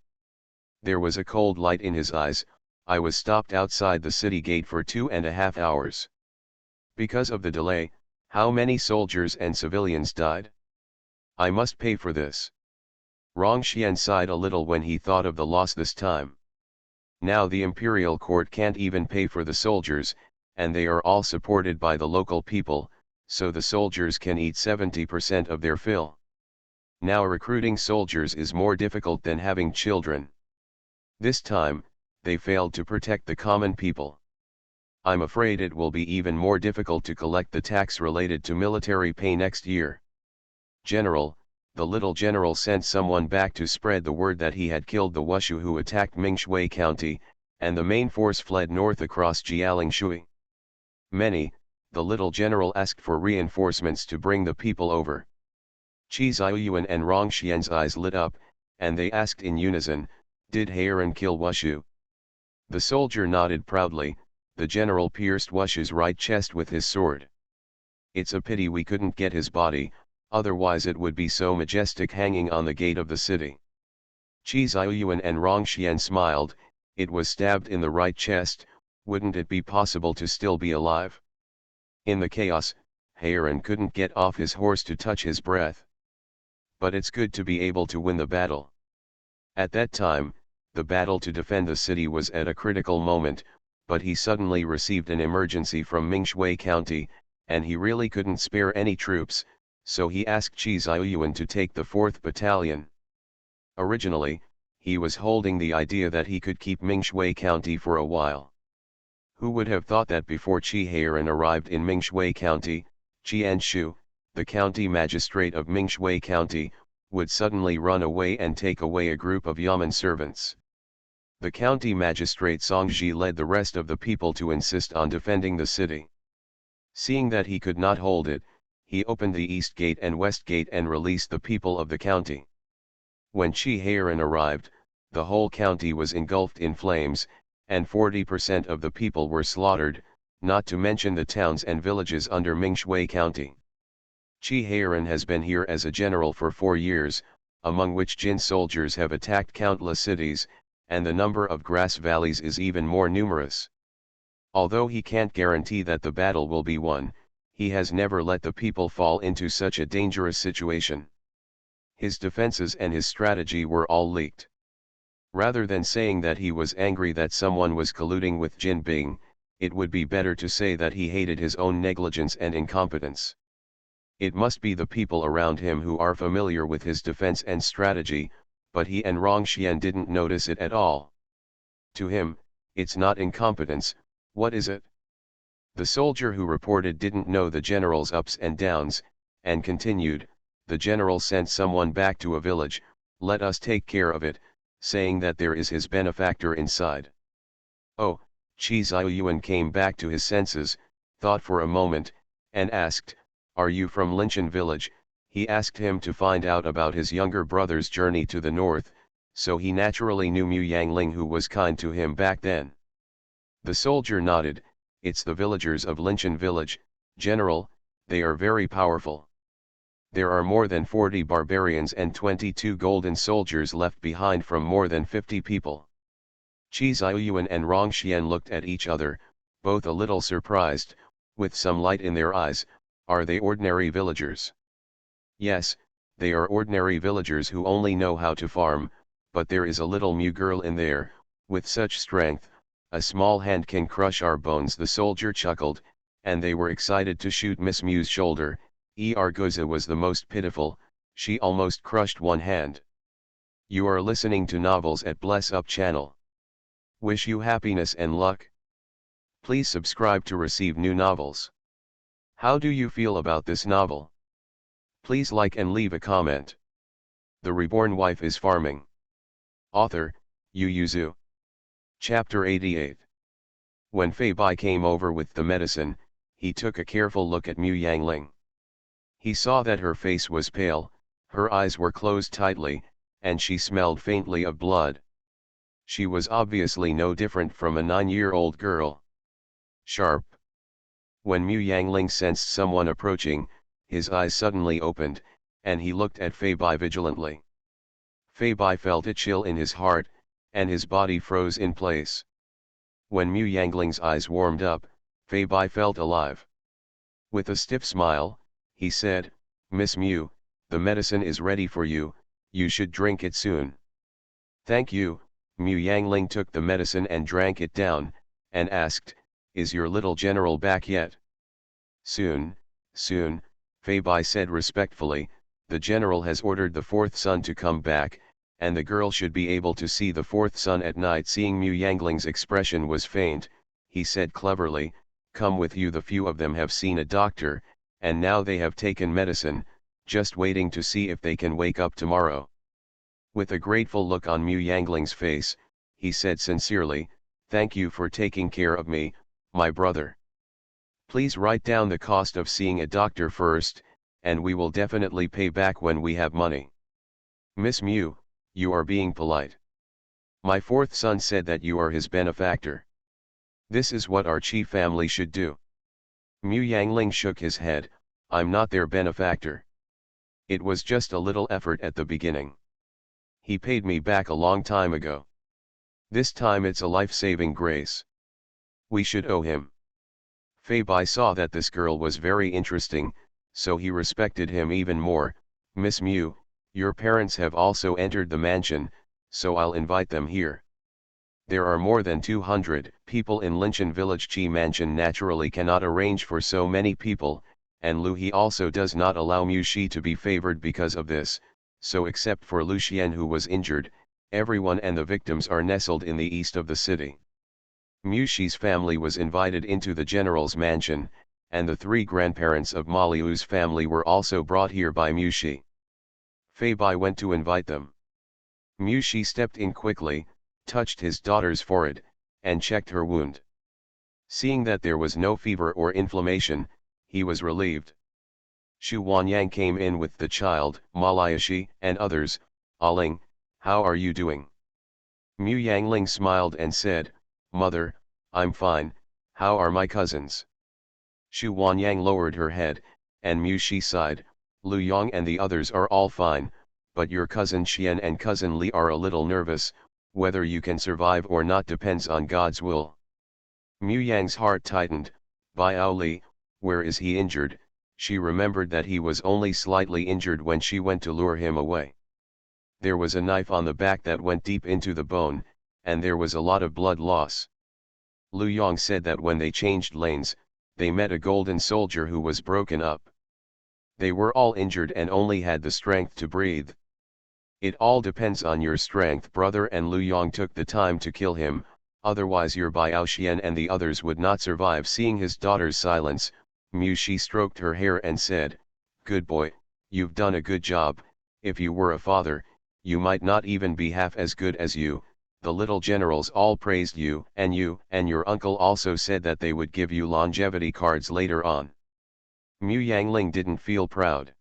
There was a cold light in his eyes. I was stopped outside the city gate for 2.5 hours. Because of the delay, how many soldiers and civilians died? I must pay for this. Rongxian sighed a little when he thought of the loss this time. Now the imperial court can't even pay for the soldiers, and they are all supported by the local people, so the soldiers can eat 70% of their fill. Now recruiting soldiers is more difficult than having children. This time, they failed to protect the common people. I'm afraid it will be even more difficult to collect the tax related to military pay next year. General, the little general sent someone back to spread the word that he had killed the Wushu who attacked Mingshui County, and the main force fled north across Jialingshui. The little general asked for reinforcements to bring the people over. Qi Ziyuan and Rongxian's eyes lit up, and they asked in unison, "Did Heiran kill Wushu?" The soldier nodded proudly. The general pierced Wushu's right chest with his sword. "It's a pity we couldn't get his body, otherwise it would be so majestic hanging on the gate of the city." Qi Ziyuan and Rongxian smiled. "It was stabbed in the right chest, wouldn't it be possible to still be alive?" In the chaos, Heiran couldn't get off his horse to touch his breath. But it's good to be able to win the battle. At that time, the battle to defend the city was at a critical moment, but he suddenly received an emergency from Mingshui County, and he really couldn't spare any troops, so he asked Qi Ziyuan to take the 4th Battalion. Originally, he was holding the idea that he could keep Mingshui County for a while. Who would have thought that before Qi Heiran arrived in Mingshui County, Qianshu, the county magistrate of Mingshui County, would suddenly run away and take away a group of yamen servants. The county magistrate Songji led the rest of the people to insist on defending the city. Seeing that he could not hold it, he opened the east gate and west gate and released the people of the county. When Chi Heiran arrived, the whole county was engulfed in flames, and 40% of the people were slaughtered, not to mention the towns and villages under Mingshui County. Chi Heiran has been here as a general for 4 years, among which Jin soldiers have attacked countless cities, and the number of grass valleys is even more numerous. Although he can't guarantee that the battle will be won, he has never let the people fall into such a dangerous situation. His defenses and his strategy were all leaked. Rather than saying that he was angry that someone was colluding with Jin Bing, it would be better to say that he hated his own negligence and incompetence. It must be the people around him who are familiar with his defense and strategy, but he and Rongxian didn't notice it at all. To him, it's not incompetence, what is it? The soldier who reported didn't know the general's ups and downs, and continued, the general sent someone back to a village, let us take care of it, saying that there is his benefactor inside. Oh, Chi Ziyuan came back to his senses, thought for a moment, and asked, are you from Linshan village? He asked him to find out about his younger brother's journey to the north, so he naturally knew Mu Yangling who was kind to him back then. The soldier nodded, it's the villagers of Linshan village, General, they are very powerful. There are more than 40 barbarians and 22 golden soldiers left behind from more than 50 people. Chi Ziyuan and Rongxian looked at each other, both a little surprised, with some light in their eyes. Are they ordinary villagers? Yes, they are ordinary villagers who only know how to farm, but there is a little Mu girl in there, with such strength, a small hand can crush our bones. The soldier chuckled, and they were excited to shoot Miss Mu's shoulder. Arguza was the most pitiful, she almost crushed one hand. You are listening to novels at Bless Up channel. Wish you happiness and luck. Please subscribe to receive new novels. How do you feel about this novel? Please like and leave a comment. The Reborn Wife is Farming. Author, Yu Yuzu. Chapter 88. When Fei Bai came over with the medicine, he took a careful look at Mu Yangling. He saw that her face was pale, her eyes were closed tightly, and she smelled faintly of blood. She was obviously no different from a 9-year-old girl. Sharp. When Mu Yangling sensed someone approaching, his eyes suddenly opened, and he looked at Fei Bai vigilantly. Fei Bai felt a chill in his heart, and his body froze in place. When Mu Yangling's eyes warmed up, Fei Bai felt alive. With a stiff smile, he said, Miss Mu, the medicine is ready for you, you should drink it soon. Thank you. Mu Yangling took the medicine and drank it down, and asked, is your little general back yet? Soon, soon, Fei Bai said respectfully, the general has ordered the fourth son to come back, and the girl should be able to see the fourth son at night. Seeing Mu Yangling's expression was faint, he said cleverly, come with you. The few of them have seen a doctor, and now they have taken medicine, just waiting to see if they can wake up tomorrow. With a grateful look on Mu Yangling's face, he said sincerely, thank you for taking care of me, my brother. Please write down the cost of seeing a doctor first, and we will definitely pay back when we have money. Miss Mu, you are being polite. My fourth son said that you are his benefactor. This is what our chief family should do. Mu Yangling shook his head, I'm not their benefactor. It was just a little effort at the beginning. He paid me back a long time ago. This time it's a life-saving grace. We should owe him. Fei Bai saw that this girl was very interesting, so he respected him even more. Miss Mu, your parents have also entered the mansion, so I'll invite them here. There are more than 200 people in Linshan village. Chi mansion naturally cannot arrange for so many people, and Lu He also does not allow Mu Shi to be favored because of this, so except for Lu Xian who was injured, everyone and the victims are nestled in the east of the city. Mu Shi's family was invited into the general's mansion, and the 3 grandparents of Ma Liu's family were also brought here by Mu Shi. Fei Bai went to invite them. Mu Shi stepped in quickly, touched his daughter's forehead, and checked her wound. Seeing that there was no fever or inflammation, he was relieved. Xu Huanyang came in with the child, Ma Liashi, and others. Aling, how are you doing? Mu Yangling smiled and said, Mother, I'm fine, how are my cousins? Xu Huanyang lowered her head, and Mu Shi sighed, Lu Yong and the others are all fine, but your cousin Xian and cousin Li are a little nervous, whether you can survive or not depends on God's will. Mu Yang's heart tightened, Biao Li, where is he injured? She remembered that he was only slightly injured when she went to lure him away. There was a knife on the back that went deep into the bone, and there was a lot of blood loss. Lu Yong said that when they changed lanes, they met a golden soldier who was broken up. They were all injured and only had the strength to breathe. It all depends on your strength, brother, and Lu Yong took the time to kill him, otherwise your Biao Xian and the others would not survive. Seeing his daughter's silence, Mu Shi stroked her hair and said, Good boy, you've done a good job. If you were a father, you might not even be half as good as you. The little generals all praised you, and your uncle also said that they would give you longevity cards later on. Mu Yangling didn't feel proud.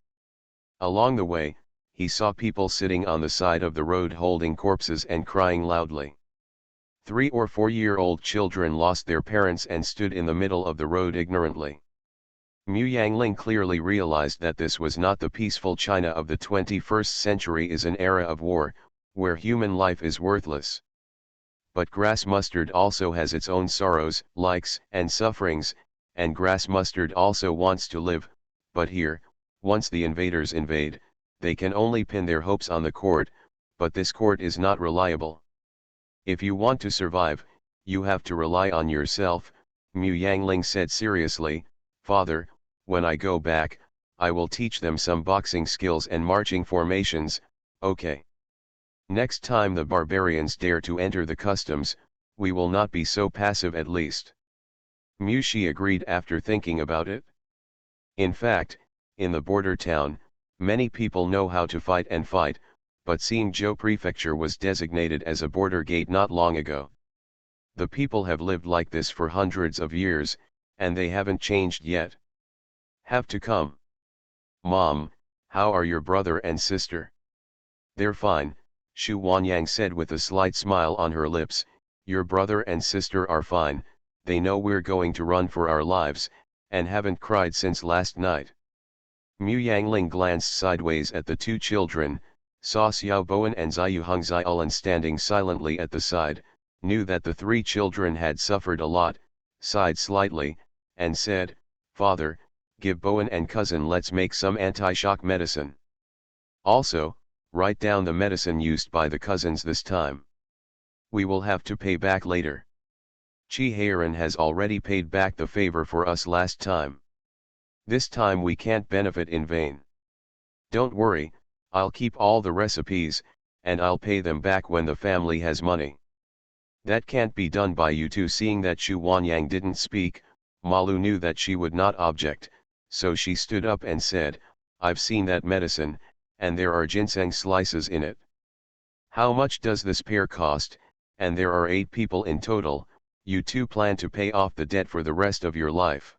Along the way, he saw people sitting on the side of the road holding corpses and crying loudly. 3 or 4-year-old children lost their parents and stood in the middle of the road ignorantly. Mu Yangling clearly realized that this was not the peaceful China of the 21st century, is an era of war, where human life is worthless. But grass mustard also has its own sorrows, likes, and sufferings, and grass mustard also wants to live, but here, once the invaders invade, they can only pin their hopes on the court, but this court is not reliable. If you want to survive, you have to rely on yourself, Mu Yangling said seriously, Father, when I go back, I will teach them some boxing skills and marching formations, okay. Next time the barbarians dare to enter the customs, we will not be so passive at least. Mu Shi agreed after thinking about it. In fact, in the border town, many people know how to fight, but Xingzhou Prefecture was designated as a border gate not long ago. The people have lived like this for hundreds of years, and they haven't changed yet. Have to come. Mom, how are your brother and sister? They're fine, Xu Huanyang said with a slight smile on her lips. Your brother and sister are fine, they know we're going to run for our lives, and haven't cried since last night. Mu Yangling glanced sideways at the 2 children, saw Xiao Bowen and Ziyuheng Ziulan standing silently at the side, knew that the 3 children had suffered a lot, sighed slightly, and said, Father, give Bowen and cousin let's make some anti-shock medicine. Also, write down the medicine used by the cousins this time. We will have to pay back later. Chi Heiran has already paid back the favor for us last time. This time we can't benefit in vain. Don't worry, I'll keep all the recipes, and I'll pay them back when the family has money. That can't be done by you two. Seeing that Xu Huanyang didn't speak, Malu knew that she would not object, so she stood up and said, I've seen that medicine, and there are ginseng slices in it. How much does this pair cost? And there are 8 people in total. You two plan to pay off the debt for the rest of your life.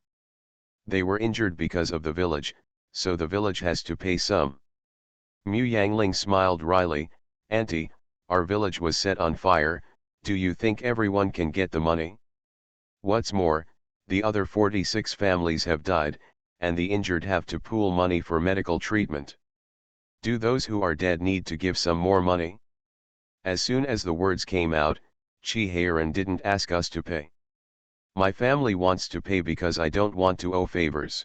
They were injured because of the village, so the village has to pay some. Mu Yangling smiled wryly, Auntie, our village was set on fire, do you think everyone can get the money? What's more, the other 46 families have died, and the injured have to pool money for medical treatment. Do those who are dead need to give some more money? As soon as the words came out, Chi Heiran didn't ask us to pay. My family wants to pay because I don't want to owe favors.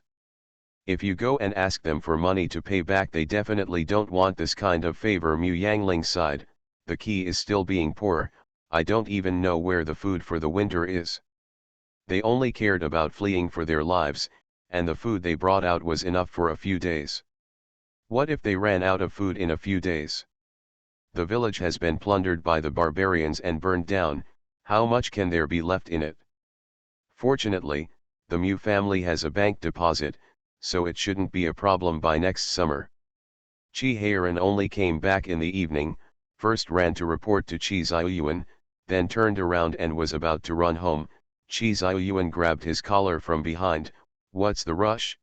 If you go and ask them for money to pay back, they definitely don't want this kind of favor. Mu Yangling sighed, the key is still being poor, I don't even know where the food for the winter is. They only cared about fleeing for their lives, and the food they brought out was enough for a few days. What if they ran out of food in a few days? The village has been plundered by the barbarians and burned down, how much can there be left in it? Fortunately, The Mu family has a bank deposit, so it shouldn't be a problem by next summer. Chi Heiran only came back in the evening, first ran to report to Chi Ziyuan, then turned around and was about to run home. Chi Ziyuan grabbed his collar from behind. "What's the rush?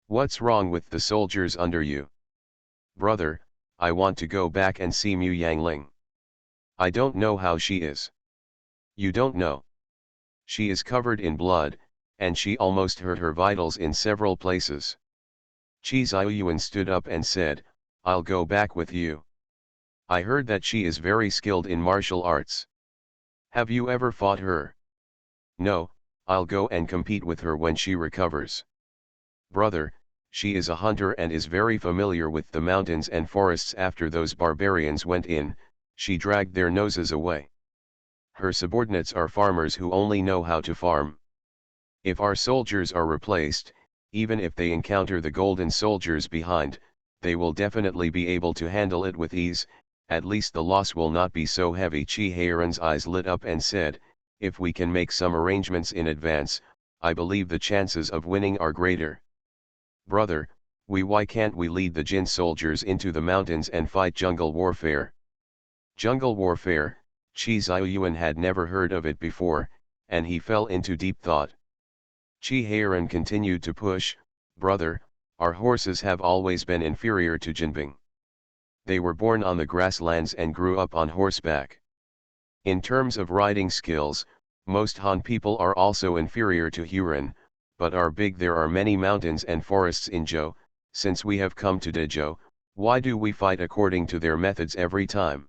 What's wrong with the soldiers under you?" "Brother, I want to go back and see Mu Yangling. I don't know how she is." "You don't know? She is covered in blood, and she almost hurt her vitals in several places." Chi Ziyuan stood up and said, "I'll go back with you. I heard that she is very skilled in martial arts." "Have you ever fought her?" "No, I'll go and compete with her when she recovers." "Brother, she is a hunter and is very familiar with the mountains and forests. After those barbarians went in, she dragged their noses away. Her subordinates are farmers who only know how to farm. If our soldiers are replaced, even if they encounter the golden soldiers behind, they will definitely be able to handle it with ease. At least the loss will not be so heavy." Chi Heiran's eyes lit up and said, "If we can make some arrangements in advance, I believe the chances of winning are greater." "Brother, why can't we lead the Jin soldiers into the mountains and fight jungle warfare?" Jungle warfare, Chi Ziyuan had never heard of it before, and he fell into deep thought. Chi Heiran continued to push, "Brother, our horses have always been inferior to Jinbing. They were born on the grasslands and grew up on horseback. In terms of riding skills, most Han people are also inferior to Huron, but there are many mountains and forests in Zhou. Since we have come to Dezhou, why do we fight according to their methods every time?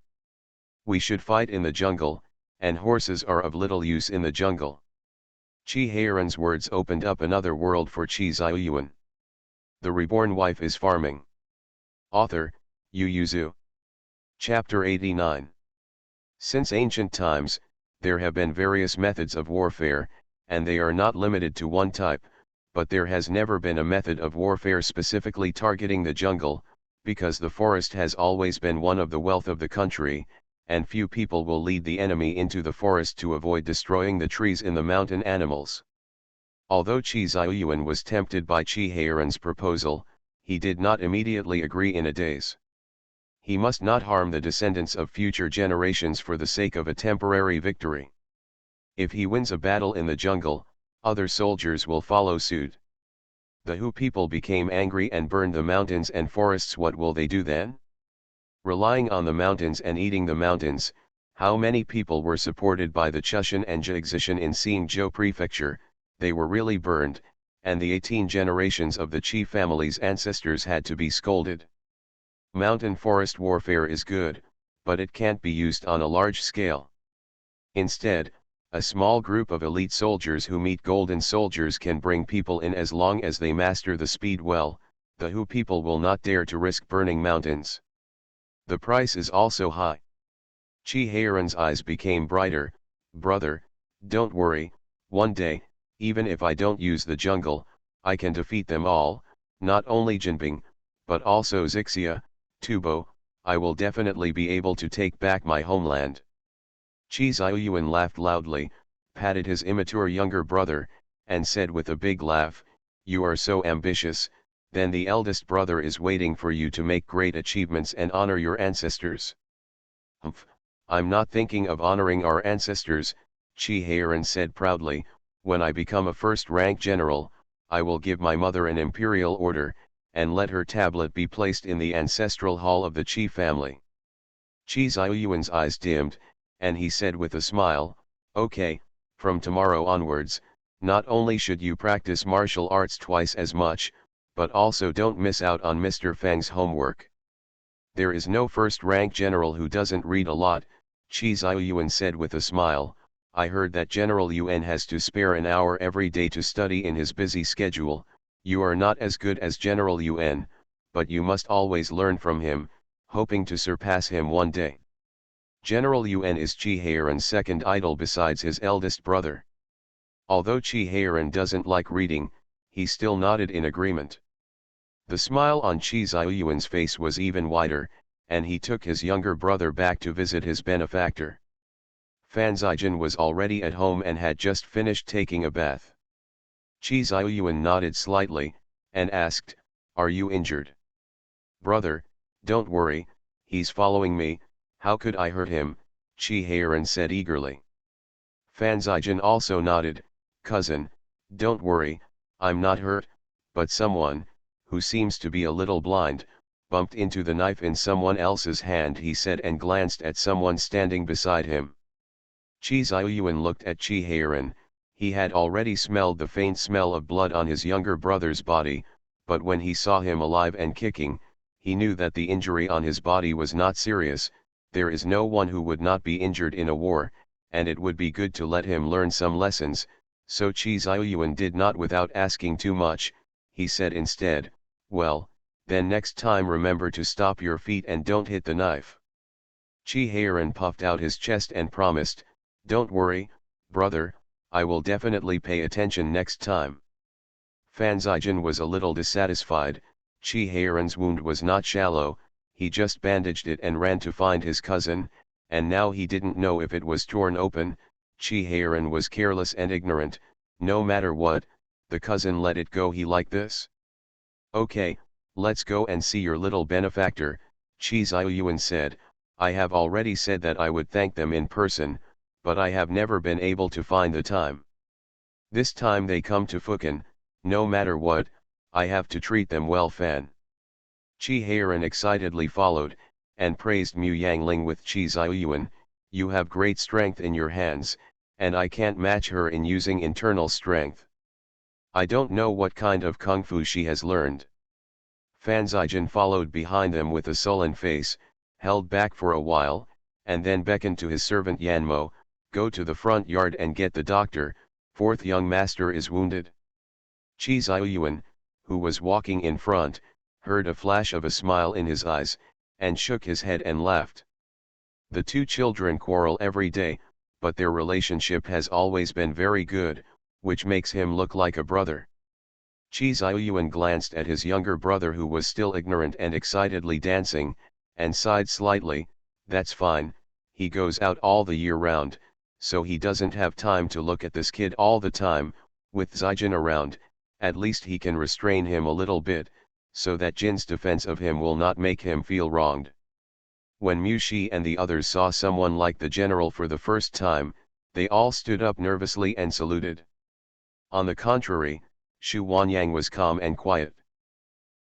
We should fight in the jungle, and horses are of little use in the jungle." Chi Heiran's words opened up another world for Chi Ziyuan. The Reborn Wife is Farming. Author, Yu Yuzu. Chapter 89. Since ancient times, there have been various methods of warfare, and they are not limited to one type, but there has never been a method of warfare specifically targeting the jungle, because the forest has always been one of the wealth of the country, and few people will lead the enemy into the forest to avoid destroying the trees in the mountain animals. Although Chi Ziyuan was tempted by Chi Heiran's proposal, he did not immediately agree in a daze. He must not harm the descendants of future generations for the sake of a temporary victory. If he wins a battle in the jungle, other soldiers will follow suit. The Hu people became angry and burned the mountains and forests. What will they do then? Relying on the mountains and eating the mountains, how many people were supported by the Chushan and Zhixishan in Xingzhou Prefecture? They were really burned, and the 18 generations of the Qi family's ancestors had to be scolded. Mountain forest warfare is good, but it can't be used on a large scale. Instead, a small group of elite soldiers who meet golden soldiers can bring people in as long as they master the speed well. The Hu people will not dare to risk burning mountains. The price is also high. Chi Heiran's eyes became brighter. "Brother, don't worry, one day, even if I don't use the jungle, I can defeat them all, not only Jinbing, but also Zixia, Tubo. I will definitely be able to take back my homeland." Chi Ziyuan laughed loudly, patted his immature younger brother, and said with a big laugh, "You are so ambitious, then the eldest brother is waiting for you to make great achievements and honor your ancestors." "Humph, I'm not thinking of honoring our ancestors," Chi Heiran said proudly. "When I become a first-rank general, I will give my mother an imperial order, and let her tablet be placed in the ancestral hall of the Qi family." Chi Ziyuan's eyes dimmed, and he said with a smile, "Okay, from tomorrow onwards, not only should you practice martial arts twice as much, but also don't miss out on Mr. Fang's homework." "There is no first-rank general who doesn't read a lot," Chi Ziyuan said with a smile. "I heard that General Yuan has to spare an hour every day to study in his busy schedule. You are not as good as General Yuan, but you must always learn from him, hoping to surpass him one day." General Yuan is Chi Heiran's second idol besides his eldest brother. Although Chi Heiran doesn't like reading, he still nodded in agreement. The smile on Chi Ziyuan's face was even wider, and he took his younger brother back to visit his benefactor. Fan Zijin was already at home and had just finished taking a bath. Chi Xiuyuan nodded slightly, and asked, "Are you injured?" "Brother, don't worry, he's following me, how could I hurt him?" Chi Heiran said eagerly. Fan Zijin also nodded, "Cousin, don't worry, I'm not hurt, but someone, who seems to be a little blind, bumped into the knife in someone else's hand," he said, and glanced at someone standing beside him. Chi Xiuyuan looked at Chi Heiran. He had already smelled the faint smell of blood on his younger brother's body, but when he saw him alive and kicking, he knew that the injury on his body was not serious. There is no one who would not be injured in a war, and it would be good to let him learn some lessons, so Chi Xiuyuan did not without asking too much. He said instead, "Well, then next time remember to stop your feet and don't hit the knife." Chi Heiran puffed out his chest and promised, "Don't worry, brother, I will definitely pay attention next time." Fan Zijin was a little dissatisfied. Chi Heiran's wound was not shallow, he just bandaged it and ran to find his cousin, and now he didn't know if it was torn open. Chi Heiran was careless and ignorant. No matter what, the cousin let it go. He liked this. "Okay, let's go and see your little benefactor," Chi Xiuyuan said. "I have already said that I would thank them in person, but I have never been able to find the time. This time they come to Fukan, no matter what, I have to treat them well." Fan Chi Heiran excitedly followed, and praised Mu Yangling with Chi Xiuyuan, "You have great strength in your hands, and I can't match her in using internal strength. I don't know what kind of kung fu she has learned." Fan Zijin followed behind them with a sullen face, held back for a while, and then beckoned to his servant Yanmo, "Go to the front yard and get the doctor, fourth young master is wounded." Chi Xiuyuan, who was walking in front, heard a flash of a smile in his eyes, and shook his head and laughed. The two children quarrel every day, but their relationship has always been very good, which makes him look like a brother. Chi Xiuyuan glanced at his younger brother, who was still ignorant and excitedly dancing, and sighed slightly. "That's fine, he goes out all the year round, so he doesn't have time to look at this kid all the time. With Zijin around, at least he can restrain him a little bit, so that Jin's defense of him will not make him feel wronged." When Mu Shi and the others saw someone like the general for the first time, they all stood up nervously and saluted. On the contrary, Xu Wanyang was calm and quiet.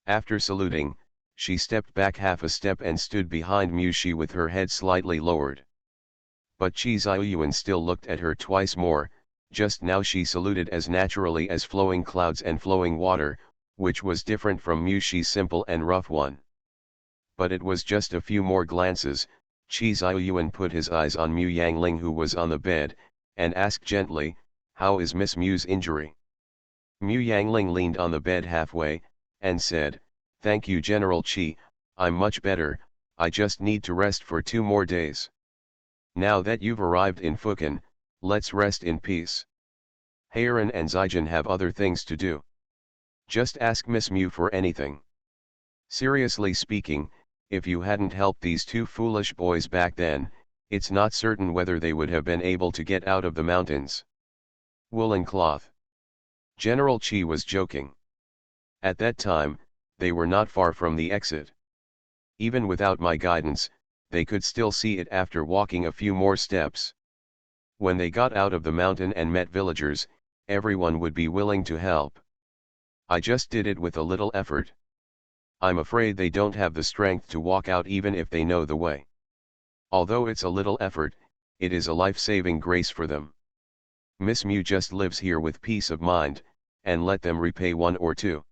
After saluting, she stepped back half a step and stood behind Mu Shi with her head slightly lowered. But Chi Xiuyuan still looked at her twice more. Just now she saluted as naturally as flowing clouds and flowing water, which was different from Mu Shi's simple and rough one. But it was just a few more glances. Chi Xiuyuan put his eyes on Mu Yangling, who was on the bed, and asked gently, "How is Miss Mu's injury?" Mu Yangling leaned on the bed halfway, and said, "Thank you, General Chi, I'm much better, I just need to rest for 2 more days. Now that you've arrived in Fukan, let's rest in peace. Heiran and Zijin have other things to do. Just ask Miss Mu for anything. Seriously speaking, if you hadn't helped these 2 foolish boys back then, it's not certain whether they would have been able to get out of the mountains." Woolen cloth. General Chi was joking. At that time, they were not far from the exit. Even without my guidance, they could still see it after walking a few more steps. When they got out of the mountain and met villagers, everyone would be willing to help. I just did it with a little effort. I'm afraid they don't have the strength to walk out even if they know the way. Although it's a little effort, it is a life-saving grace for them. Miss Mu just lives here with peace of mind, and let them repay 1 or 2.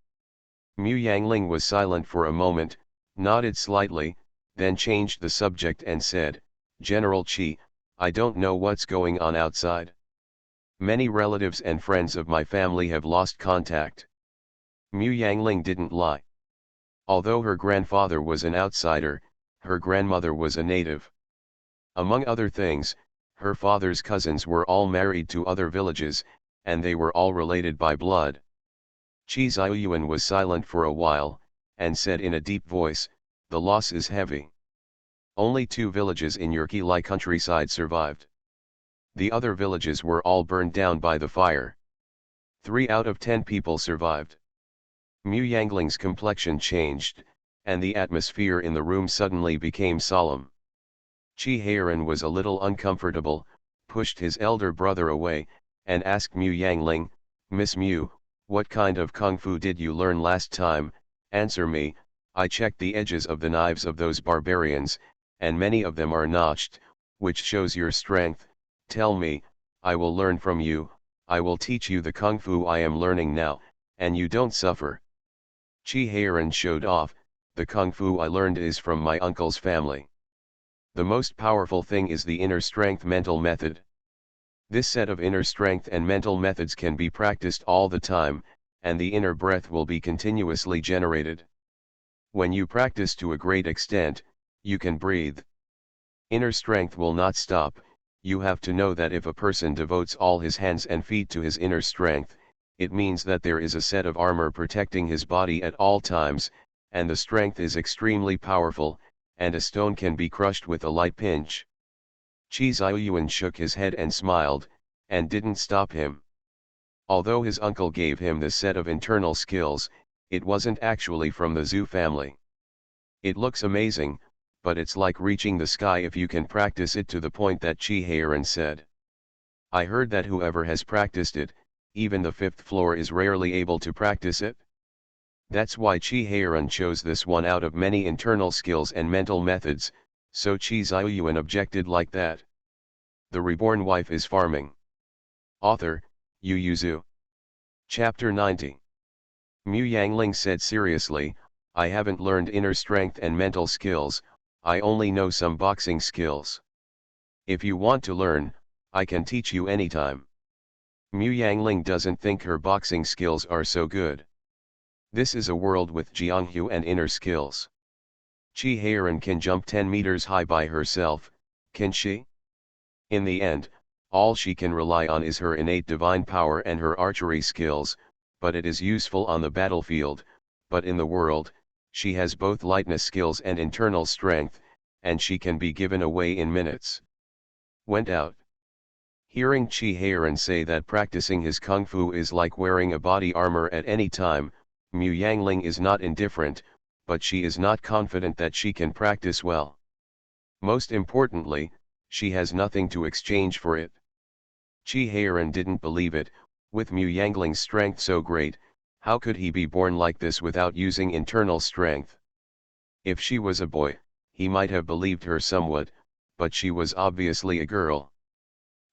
Mu Yangling was silent for a moment, nodded slightly, then changed the subject and said, "General Chi, I don't know what's going on outside. Many relatives and friends of my family have lost contact." Mu Yangling didn't lie. Although her grandfather was an outsider, her grandmother was a native. Among other things, her father's cousins were all married to other villages, and they were all related by blood. Chi Xiuyuan was silent for a while, and said in a deep voice, "The loss is heavy. Only 2 villages in your Qilai countryside survived. The other villages were all burned down by the fire. 3 out of 10 people survived. Mu Yangling's complexion changed, and the atmosphere in the room suddenly became solemn. Chi Heiran was a little uncomfortable, pushed his elder brother away, and asked Mu Yangling, "Miss Mu, what kind of kung fu did you learn last time? Answer me. I checked the edges of the knives of those barbarians, and many of them are notched, which shows your strength. Tell me, I will learn from you. I will teach you the kung fu I am learning now, and you don't suffer." Chi Heiran showed off, "The kung fu I learned is from my uncle's family. The most powerful thing is the inner strength mental method. This set of inner strength and mental methods can be practiced all the time, and the inner breath will be continuously generated. When you practice to a great extent, you can breathe. Inner strength will not stop. You have to know that if a person devotes all his hands and feet to his inner strength, it means that there is a set of armor protecting his body at all times, and the strength is extremely powerful, and a stone can be crushed with a light pinch." Chi Ziyuan shook his head and smiled, and didn't stop him. Although his uncle gave him this set of internal skills, it wasn't actually from the Zhu family. It looks amazing, but it's like reaching the sky if you can practice it to the point that Chi Heiran said. "I heard that whoever has practiced it, even the 5th floor is rarely able to practice it. That's why Chi Heiran chose this one out of many internal skills and mental methods," so Chi Ziyuan objected like that. The Reborn Wife is Farming. Author, Yu Yuzu. Chapter 90. Mu Yangling said seriously, "I haven't learned inner strength and mental skills, I only know some boxing skills. If you want to learn, I can teach you anytime." Mu Yangling doesn't think her boxing skills are so good. This is a world with Jianghu and inner skills. Chi Heiran can jump 10 meters high by herself, can she? In the end, all she can rely on is her innate divine power and her archery skills, but it is useful on the battlefield, but in the world, she has both lightness skills and internal strength, and she can be given away in minutes. Went out. Hearing Chi Heiran say that practicing his kung fu is like wearing a body armor at any time, Mu Yangling is not indifferent, but she is not confident that she can practice well. Most importantly, she has nothing to exchange for it. Chi Heiran didn't believe it. With Mu Yangling's strength so great, how could he be born like this without using internal strength? If she was a boy, he might have believed her somewhat, but she was obviously a girl.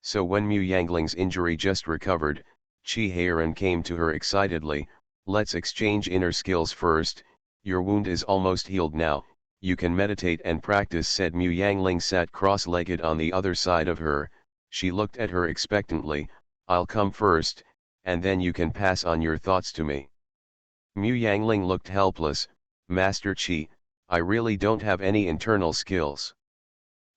So when Mu Yangling's injury just recovered, Chi Heiran came to her excitedly, "Let's exchange inner skills first, your wound is almost healed now, you can meditate and practice," said Mu Yangling sat cross-legged on the other side of her. She looked at her expectantly, "I'll come first, and then you can pass on your thoughts to me." Mu Yangling looked helpless, "Master Chi, I really don't have any internal skills."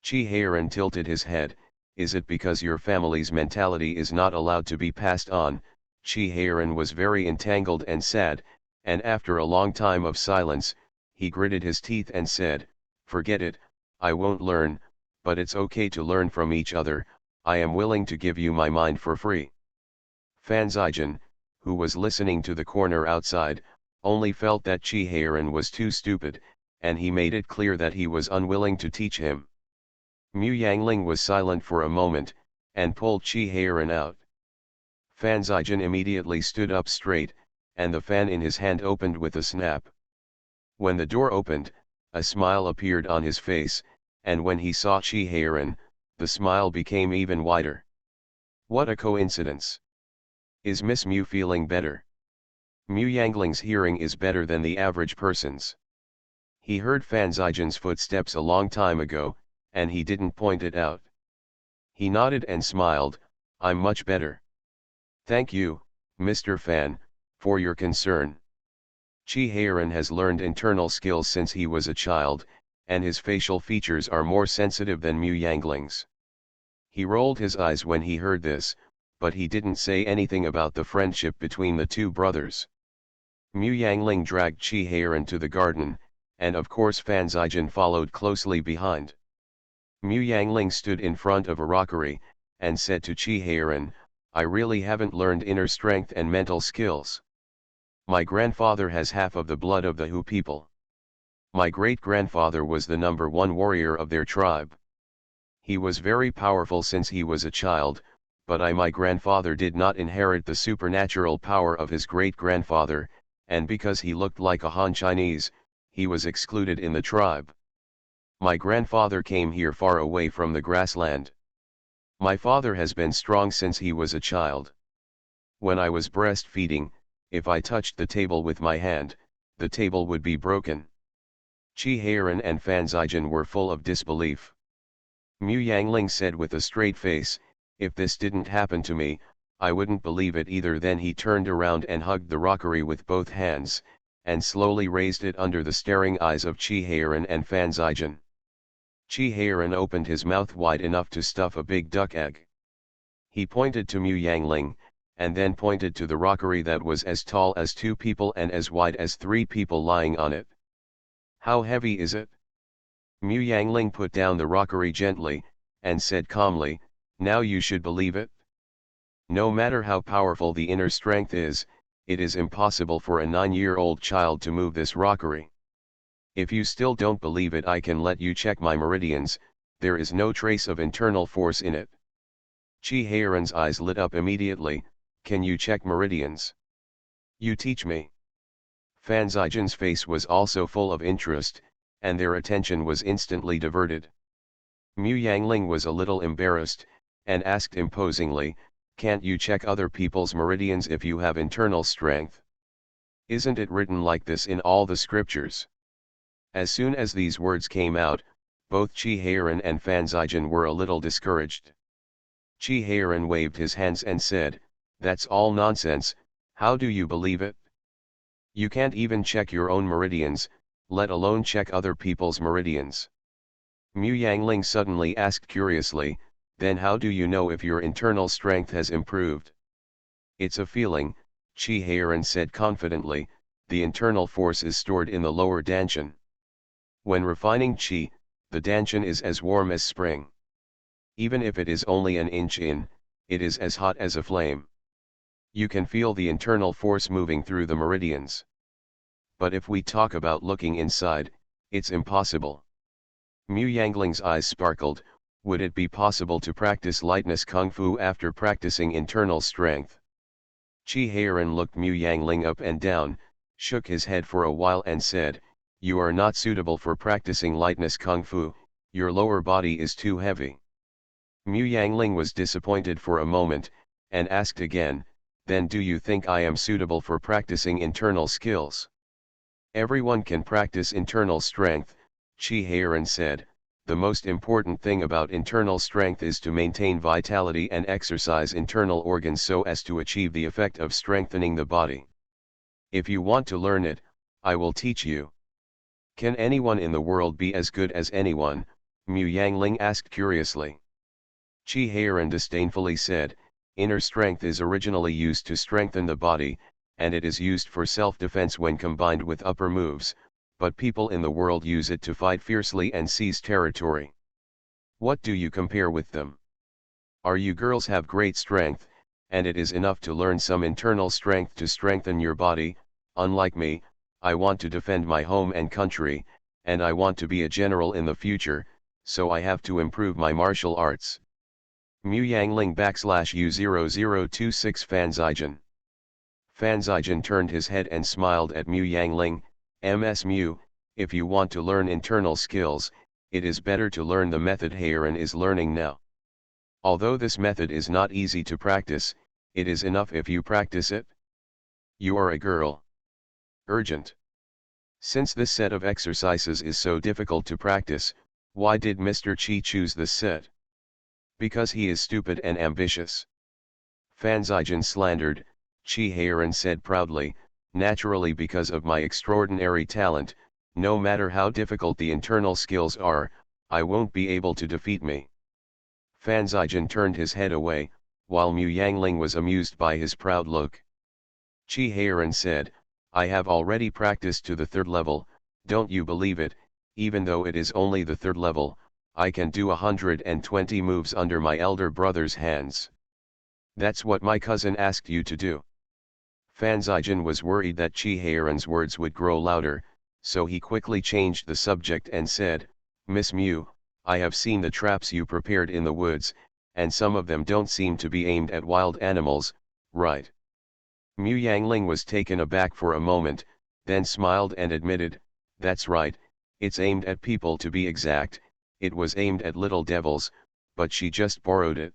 Chi Heiran tilted his head, "Is it because your family's mentality is not allowed to be passed on?" Chi Heiran was very entangled and sad, and after a long time of silence, he gritted his teeth and said, "Forget it, I won't learn, but it's okay to learn from each other, I am willing to give you my mind for free." Fan Zijian, who was listening to the corner outside, only felt that Chi Heiran was too stupid, and he made it clear that he was unwilling to teach him. Mu Yangling was silent for a moment, and pulled Chi Heiran out. Fan Zijian immediately stood up straight, and the fan in his hand opened with a snap. When the door opened, a smile appeared on his face, and when he saw Chi Heiran, the smile became even wider. What a coincidence! Is Miss Mu feeling better? Mu Yangling's hearing is better than the average person's. He heard Fan Zijian's footsteps a long time ago, and he didn't point it out. He nodded and smiled, "I'm much better. Thank you, Mr. Fan, for your concern." Chi Heiran has learned internal skills since he was a child, and his facial features are more sensitive than Mu Yangling's. He rolled his eyes when he heard this, but he didn't say anything about the friendship between the two brothers. Mu Yangling dragged Chi Heiran to the garden, and of course Fan Zijian followed closely behind. Mu Yangling stood in front of a rockery, and said to Chi Heiran, I really haven't learned inner strength and mental skills. My grandfather has half of the blood of the Hu people. My great-grandfather was the #1 warrior of their tribe. He was very powerful since he was a child, but my grandfather did not inherit the supernatural power of his great-grandfather, and because he looked like a Han Chinese, he was excluded in the tribe. My grandfather came here far away from the grassland. My father has been strong since he was a child. When I was breastfeeding, if I touched the table with my hand, the table would be broken. Chi Heiran and Fan Zijin were full of disbelief. Mu Yangling said with a straight face, if this didn't happen to me, I wouldn't believe it either. Then he turned around and hugged the rockery with both hands, and slowly raised it under the staring eyes of Chi Heiran and Fan Zijin. Chi Heiran opened his mouth wide enough to stuff a big duck egg. He pointed to Mu Yangling, and then pointed to the rockery that was as tall as 2 people and as wide as 3 people lying on it. How heavy is it? Mu Yangling put down the rockery gently, and said calmly, now you should believe it. No matter how powerful the inner strength is, it is impossible for a 9-year-old child to move this rockery. If you still don't believe it, I can let you check my meridians. There is no trace of internal force in it. Chi Heiran's eyes lit up immediately. Can you check meridians? You teach me. Fan Zijin's face was also full of interest, and their attention was instantly diverted. Mu Yangling was a little embarrassed, and asked imposingly, can't you check other people's meridians if you have internal strength? Isn't it written like this in all the scriptures? As soon as these words came out, both Chi Heiran and Fan Zijin were a little discouraged. Chi Heiran waved his hands and said, that's all nonsense. How do you believe it? You can't even check your own meridians, let alone check other people's meridians. Mu Yangling suddenly asked curiously, then how do you know if your internal strength has improved? It's a feeling, Chi Heiran said confidently. The internal force is stored in the lower danshan. When refining qi, the danshan is as warm as spring. Even if it is only an inch in, it is as hot as a flame. You can feel the internal force moving through the meridians. But if we talk about looking inside, it's impossible. Mu Yangling's eyes sparkled. Would it be possible to practice lightness kung fu after practicing internal strength? Chi Heiran looked Mu Yangling up and down, shook his head for a while and said, you are not suitable for practicing lightness kung fu, your lower body is too heavy. Mu Yangling was disappointed for a moment, and asked again, then do you think I am suitable for practicing internal skills? Everyone can practice internal strength, Chi Heiran said. The most important thing about internal strength is to maintain vitality and exercise internal organs so as to achieve the effect of strengthening the body. If you want to learn it, I will teach you. Can anyone in the world be as good as anyone? Mu Yangling asked curiously. Chi Heiran disdainfully said, inner strength is originally used to strengthen the body, and it is used for self-defense when combined with upper moves, but people in the world use it to fight fiercely and seize territory. What do you compare with them? Our you girls have great strength, and it is enough to learn some internal strength to strengthen your body. Unlike me, I want to defend my home and country, and I want to be a general in the future, so I have to improve my martial arts. Mu Yangling /U0026 Fan Zijin. Fan Zijin turned his head and smiled at Mu Yangling. Ms. Mu, if you want to learn internal skills, it is better to learn the method Heiran is learning now. Although this method is not easy to practice, it is enough if you practice it. You are a girl. Urgent. Since this set of exercises is so difficult to practice, why did Mr. Chi choose this set? Because he is stupid and ambitious. Fan Zijin slandered. Chi Heiran said proudly, naturally, because of my extraordinary talent, no matter how difficult the internal skills are, I won't be able to defeat me. Fan Zijin turned his head away, while Mu Yangling was amused by his proud look. Chi Heiran said, I have already practiced to the 3rd level, don't you believe it? Even though it is only the 3rd level, I can do 120 moves under my elder brother's hands. That's what my cousin asked you to do. Fan Zijan was worried that Chi Hayaran's words would grow louder, so he quickly changed the subject and said, Miss Mew, I have seen the traps you prepared in the woods, and some of them don't seem to be aimed at wild animals, right? Mu Yangling was taken aback for a moment, then smiled and admitted, that's right, it's aimed at people to be exact, it was aimed at little devils, but she just borrowed it.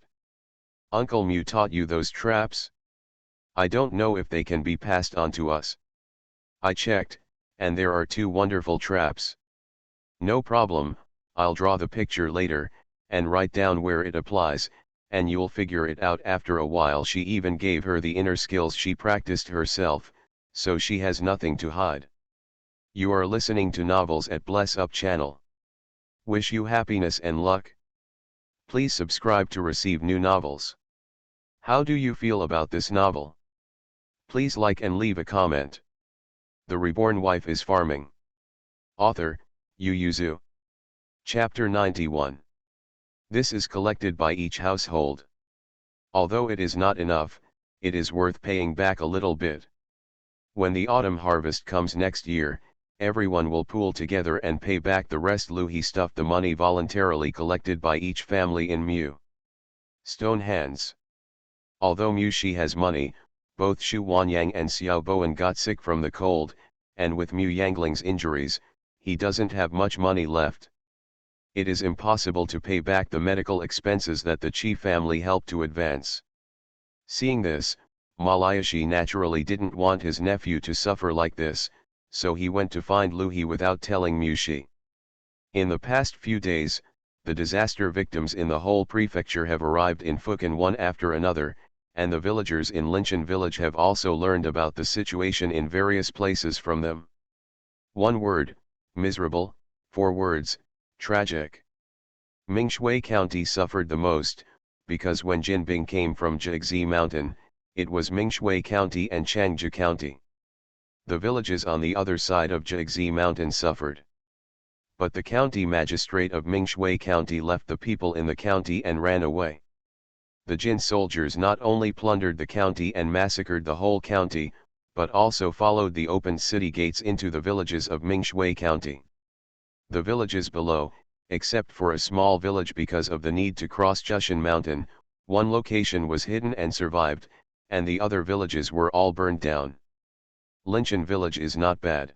Uncle Mu taught you those traps? I don't know if they can be passed on to us. I checked, and there are 2 wonderful traps. No problem, I'll draw the picture later, and write down where it applies, and you'll figure it out after a while. She even gave her the inner skills she practiced herself, so she has nothing to hide. You are listening to Novels at Bless Up channel. Wish you happiness and luck. Please subscribe to receive new novels. How do you feel about this novel? Please like and leave a comment. The Reborn Wife is Farming. Author, Yu Yuzu. Chapter 91. This is collected by each household. Although it is not enough, it is worth paying back a little bit. When the autumn harvest comes next year, everyone will pool together and pay back the rest. He stuffed the money voluntarily collected by each family in Mu. Stone hands. Although Mu Shi has money, both Xu Wanyang and Xiao Bowen got sick from the cold, and with Mu Yangling's injuries, he doesn't have much money left. It is impossible to pay back the medical expenses that the Qi family helped to advance. Seeing this, Malayashi naturally didn't want his nephew to suffer like this, so he went to find Lu He without telling Mu Shi. In the past few days, the disaster victims in the whole prefecture have arrived in Fukan one after another, and the villagers in Linshan village have also learned about the situation in various places from them. One word, miserable, 4 words, tragic. Mingshui County suffered the most, because when Jinbing came from Jiangxi Mountain, it was Mingshui County and Changji County. The villages on the other side of Jiangxi Mountain suffered. But the county magistrate of Mingshui County left the people in the county and ran away. The Jin soldiers not only plundered the county and massacred the whole county, but also followed the open city gates into the villages of Mingshui County. The villages below, except for a small village because of the need to cross Jushan Mountain, one location was hidden and survived, and the other villages were all burned down. Linshan village is not bad.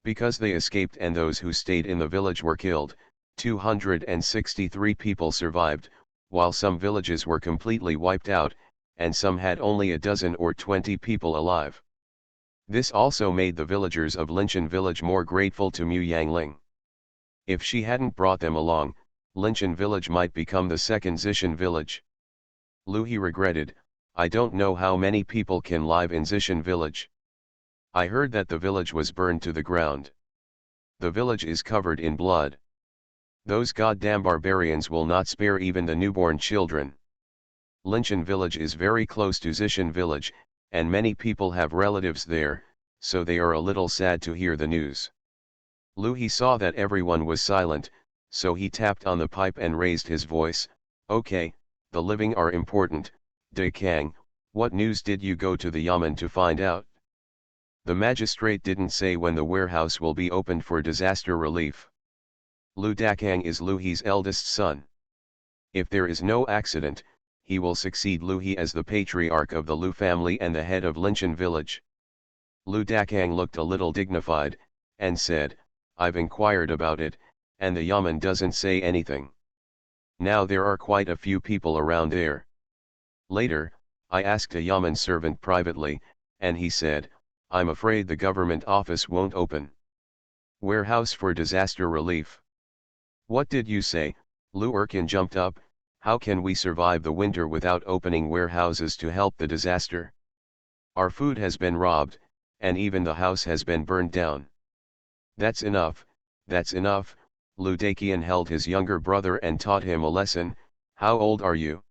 Because they escaped and those who stayed in the village were killed, 263 people survived, while some villages were completely wiped out, and some had only a dozen or 20 people alive. This also made the villagers of Linshan village more grateful to Mu Yangling. If she hadn't brought them along, Linshan village might become the second Zishan village. Lu He regretted, I don't know how many people can live in Zishan village. I heard that the village was burned to the ground. The village is covered in blood. Those goddamn barbarians will not spare even the newborn children. Linshan village is very close to Zishan village, and many people have relatives there, so they are a little sad to hear the news. Lu He saw that everyone was silent, so he tapped on the pipe and raised his voice, okay, the living are important, De Kang, what news did you go to the Yamen to find out? The magistrate didn't say when the warehouse will be opened for disaster relief. Lu Dakang is Lu He's eldest son. If there is no accident, he will succeed Lu He as the patriarch of the Lu family and the head of Linshan village. Lu Dakang looked a little dignified, and said, I've inquired about it, and the Yamen doesn't say anything. Now there are quite a few people around there. Later, I asked a Yamen servant privately, and he said, I'm afraid the government office won't open. Warehouse for disaster relief. What did you say? Lu Erkin jumped up, how can we survive the winter without opening warehouses to help the disaster? Our food has been robbed, and even the house has been burned down. That's enough, Lu Dakian held his younger brother and taught him a lesson, how old are you?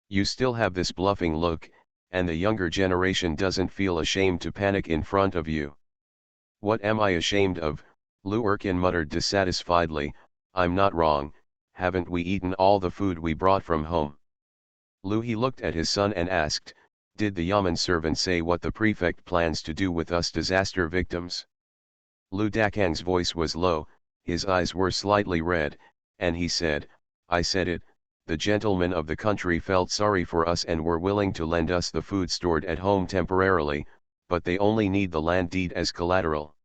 You still have this bluffing look, and the younger generation doesn't feel ashamed to panic in front of you. What am I ashamed of? Lu Erkin muttered dissatisfiedly, I'm not wrong, haven't we eaten all the food we brought from home? Lu He looked at his son and asked, "Did the Yamen servant say what the prefect plans to do with us disaster victims?" Lu Dakang's voice was low, his eyes were slightly red, and he said, "I said it, the gentlemen of the country felt sorry for us and were willing to lend us the food stored at home temporarily, but they only need the land deed as collateral."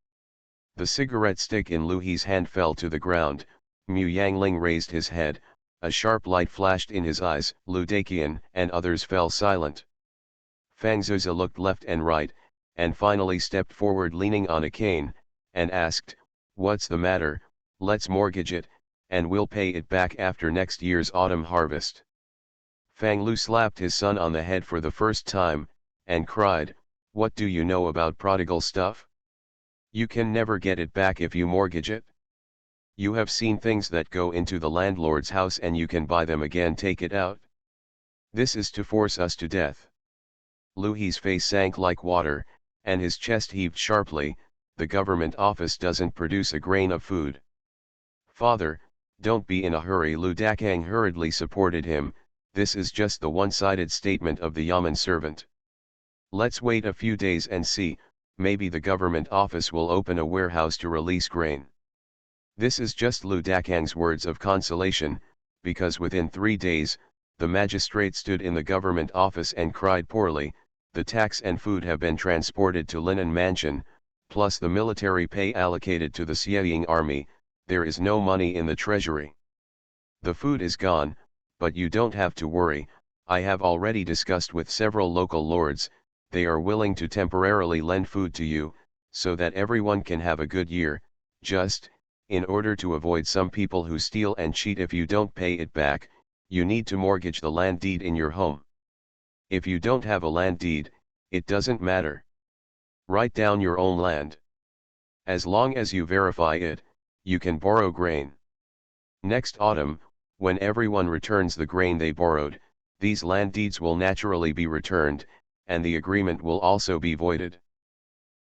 The cigarette stick in Lu He's hand fell to the ground. Mu Yangling raised his head, a sharp light flashed in his eyes. Lu Daqian and others fell silent. Fang Zuzi looked left and right, and finally stepped forward leaning on a cane, and asked, "What's the matter? Let's mortgage it, and we'll pay it back after next year's autumn harvest." Fang Lu slapped his son on the head for the first time, and cried, "What do you know about prodigal stuff? You can never get it back if you mortgage it. You have seen things that go into the landlord's house and you can buy them again, take it out. This is to force us to death." Lu He's face sank like water, and his chest heaved sharply. "The government office doesn't produce a grain of food." "Father, don't be in a hurry." Lu Dakang hurriedly supported him. "This is just the one-sided statement of the Yamen servant. Let's wait a few days and see, maybe the government office will open a warehouse to release grain." This is just Lu Dakang's words of consolation, because within 3 days, the magistrate stood in the government office and cried poorly, "The tax and food have been transported to Linen Mansion, plus the military pay allocated to the Sieying army, there is no money in the treasury. The food is gone, but you don't have to worry, I have already discussed with several local lords, they are willing to temporarily lend food to you, so that everyone can have a good year, just, in order to avoid some people who steal and cheat. If you don't pay it back, you need to mortgage the land deed in your home. If you don't have a land deed, it doesn't matter. Write down your own land. As long as you verify it, you can borrow grain. Next autumn, when everyone returns the grain they borrowed, these land deeds will naturally be returned, and the agreement will also be voided."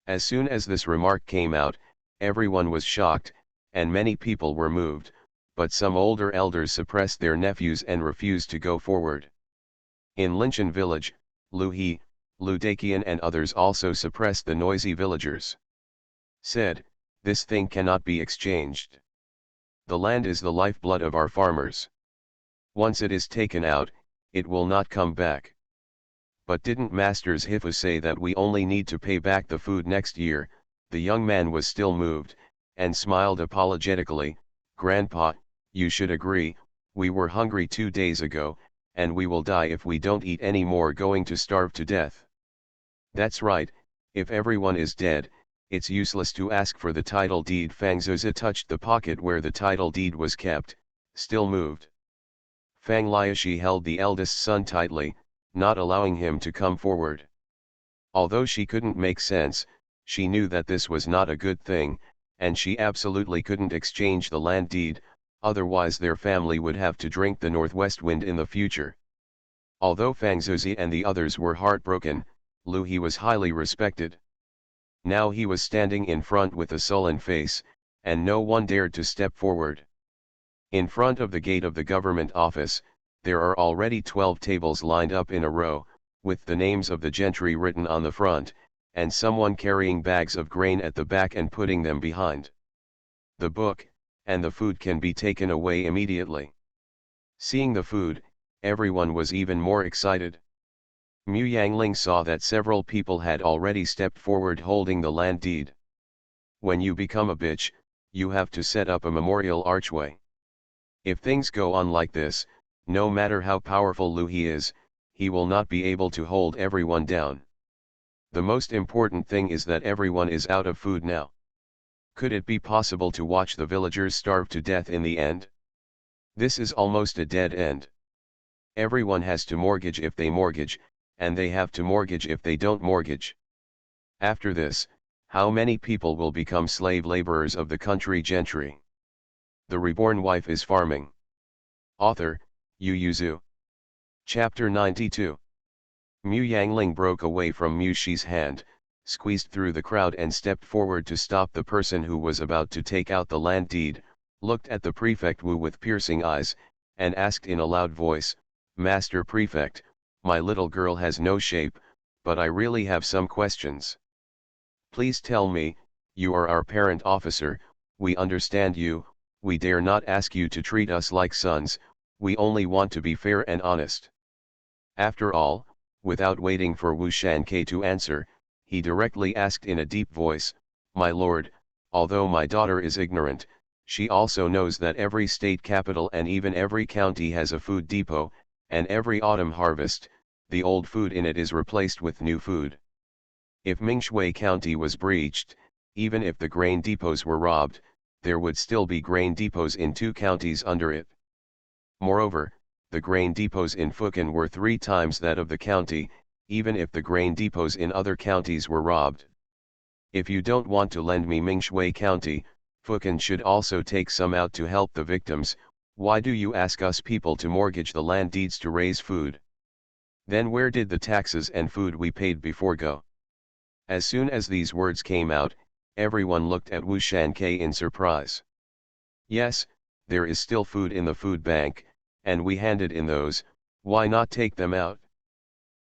As soon as this remark came out, everyone was shocked, and many people were moved, but some older elders suppressed their nephews and refused to go forward. In Linshan village, Lu He, Lu Daqian and others also suppressed the noisy villagers. Said, "This thing cannot be exchanged. The land is the lifeblood of our farmers. Once it is taken out, it will not come back." "But didn't Masters Hifu say that we only need to pay back the food next year?" The young man was still moved, and smiled apologetically. "Grandpa, you should agree, we were hungry 2 days ago, and we will die if we don't eat any more, going to starve to death." "That's right, if everyone is dead, it's useless to ask for the title deed." Fang Zuzi touched the pocket where the title deed was kept, still moved. Fang Liashi held the eldest son tightly, not allowing him to come forward. Although she couldn't make sense, she knew that this was not a good thing, and she absolutely couldn't exchange the land deed, otherwise their family would have to drink the northwest wind in the future. Although Fang Zuzi and the others were heartbroken, Lu He was highly respected. Now he was standing in front with a sullen face, and no one dared to step forward. In front of the gate of the government office, there are already 12 tables lined up in a row, with the names of the gentry written on the front, and someone carrying bags of grain at the back and putting them behind. The book, and the food can be taken away immediately. Seeing the food, everyone was even more excited. Mu Yangling saw that several people had already stepped forward holding the land deed. When you become a bitch, you have to set up a memorial archway. If things go on like this, no matter how powerful Lu He is, he will not be able to hold everyone down. The most important thing is that everyone is out of food now. Could it be possible to watch the villagers starve to death in the end? This is almost a dead end. Everyone has to mortgage if they mortgage, and they have to mortgage if they don't mortgage. After this, how many people will become slave laborers of the country gentry? The Reborn Wife is Farming. Author, Yu Yuzu. Chapter 92. Mu Yangling broke away from Mu Shi's hand, squeezed through the crowd and stepped forward to stop the person who was about to take out the land deed, looked at the prefect Wu with piercing eyes, and asked in a loud voice, "Master Prefect, my little girl has no shape, but I really have some questions. Please tell me, you are our parent officer, we understand you, we dare not ask you to treat us like sons, we only want to be fair and honest. After all, without waiting for Wu Shanke to answer, he directly asked in a deep voice, my lord, although my daughter is ignorant, she also knows that every state capital and even every county has a food depot, and every autumn harvest, the old food in it is replaced with new food. If Mingshui County was breached, even if the grain depots were robbed, there would still be grain depots in 2 counties under it. Moreover, the grain depots in Fukin were 3 times that of the county, even if the grain depots in other counties were robbed. If you don't want to lend me Mingshui County, Fukin should also take some out to help the victims. Why do you ask us people to mortgage the land deeds to raise food? Then where did the taxes and food we paid before go? As soon as these words came out, everyone looked at Wu Shanke in surprise. Yes, there is still food in the food bank, and we handed in those, why not take them out?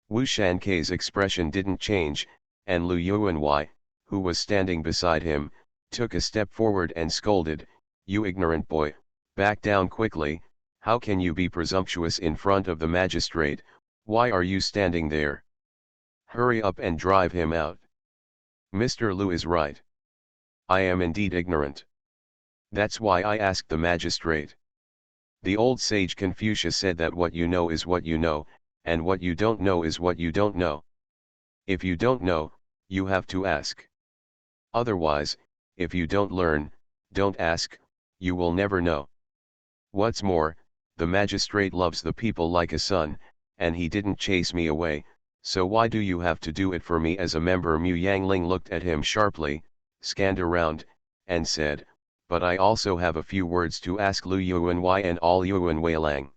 Wu Shanke's expression didn't change, and Lu Yuanwei, who was standing beside him, took a step forward and scolded, you ignorant boy, back down quickly, how can you be presumptuous in front of the magistrate, why are you standing there? Hurry up and drive him out. Mr. Lu is right. I am indeed ignorant. That's why I asked the magistrate. The old sage Confucius said that what you know is what you know, and what you don't know is what you don't know. If you don't know, you have to ask. Otherwise, if you don't learn, don't ask, you will never know. What's more, the magistrate loves the people like a son, and he didn't chase me away, so why do you have to do it for me as a member? Mu Yangling looked at him sharply, scanned around, and said, but I also have a few words to ask Lu Yuanwei and all Yuanwei Lang.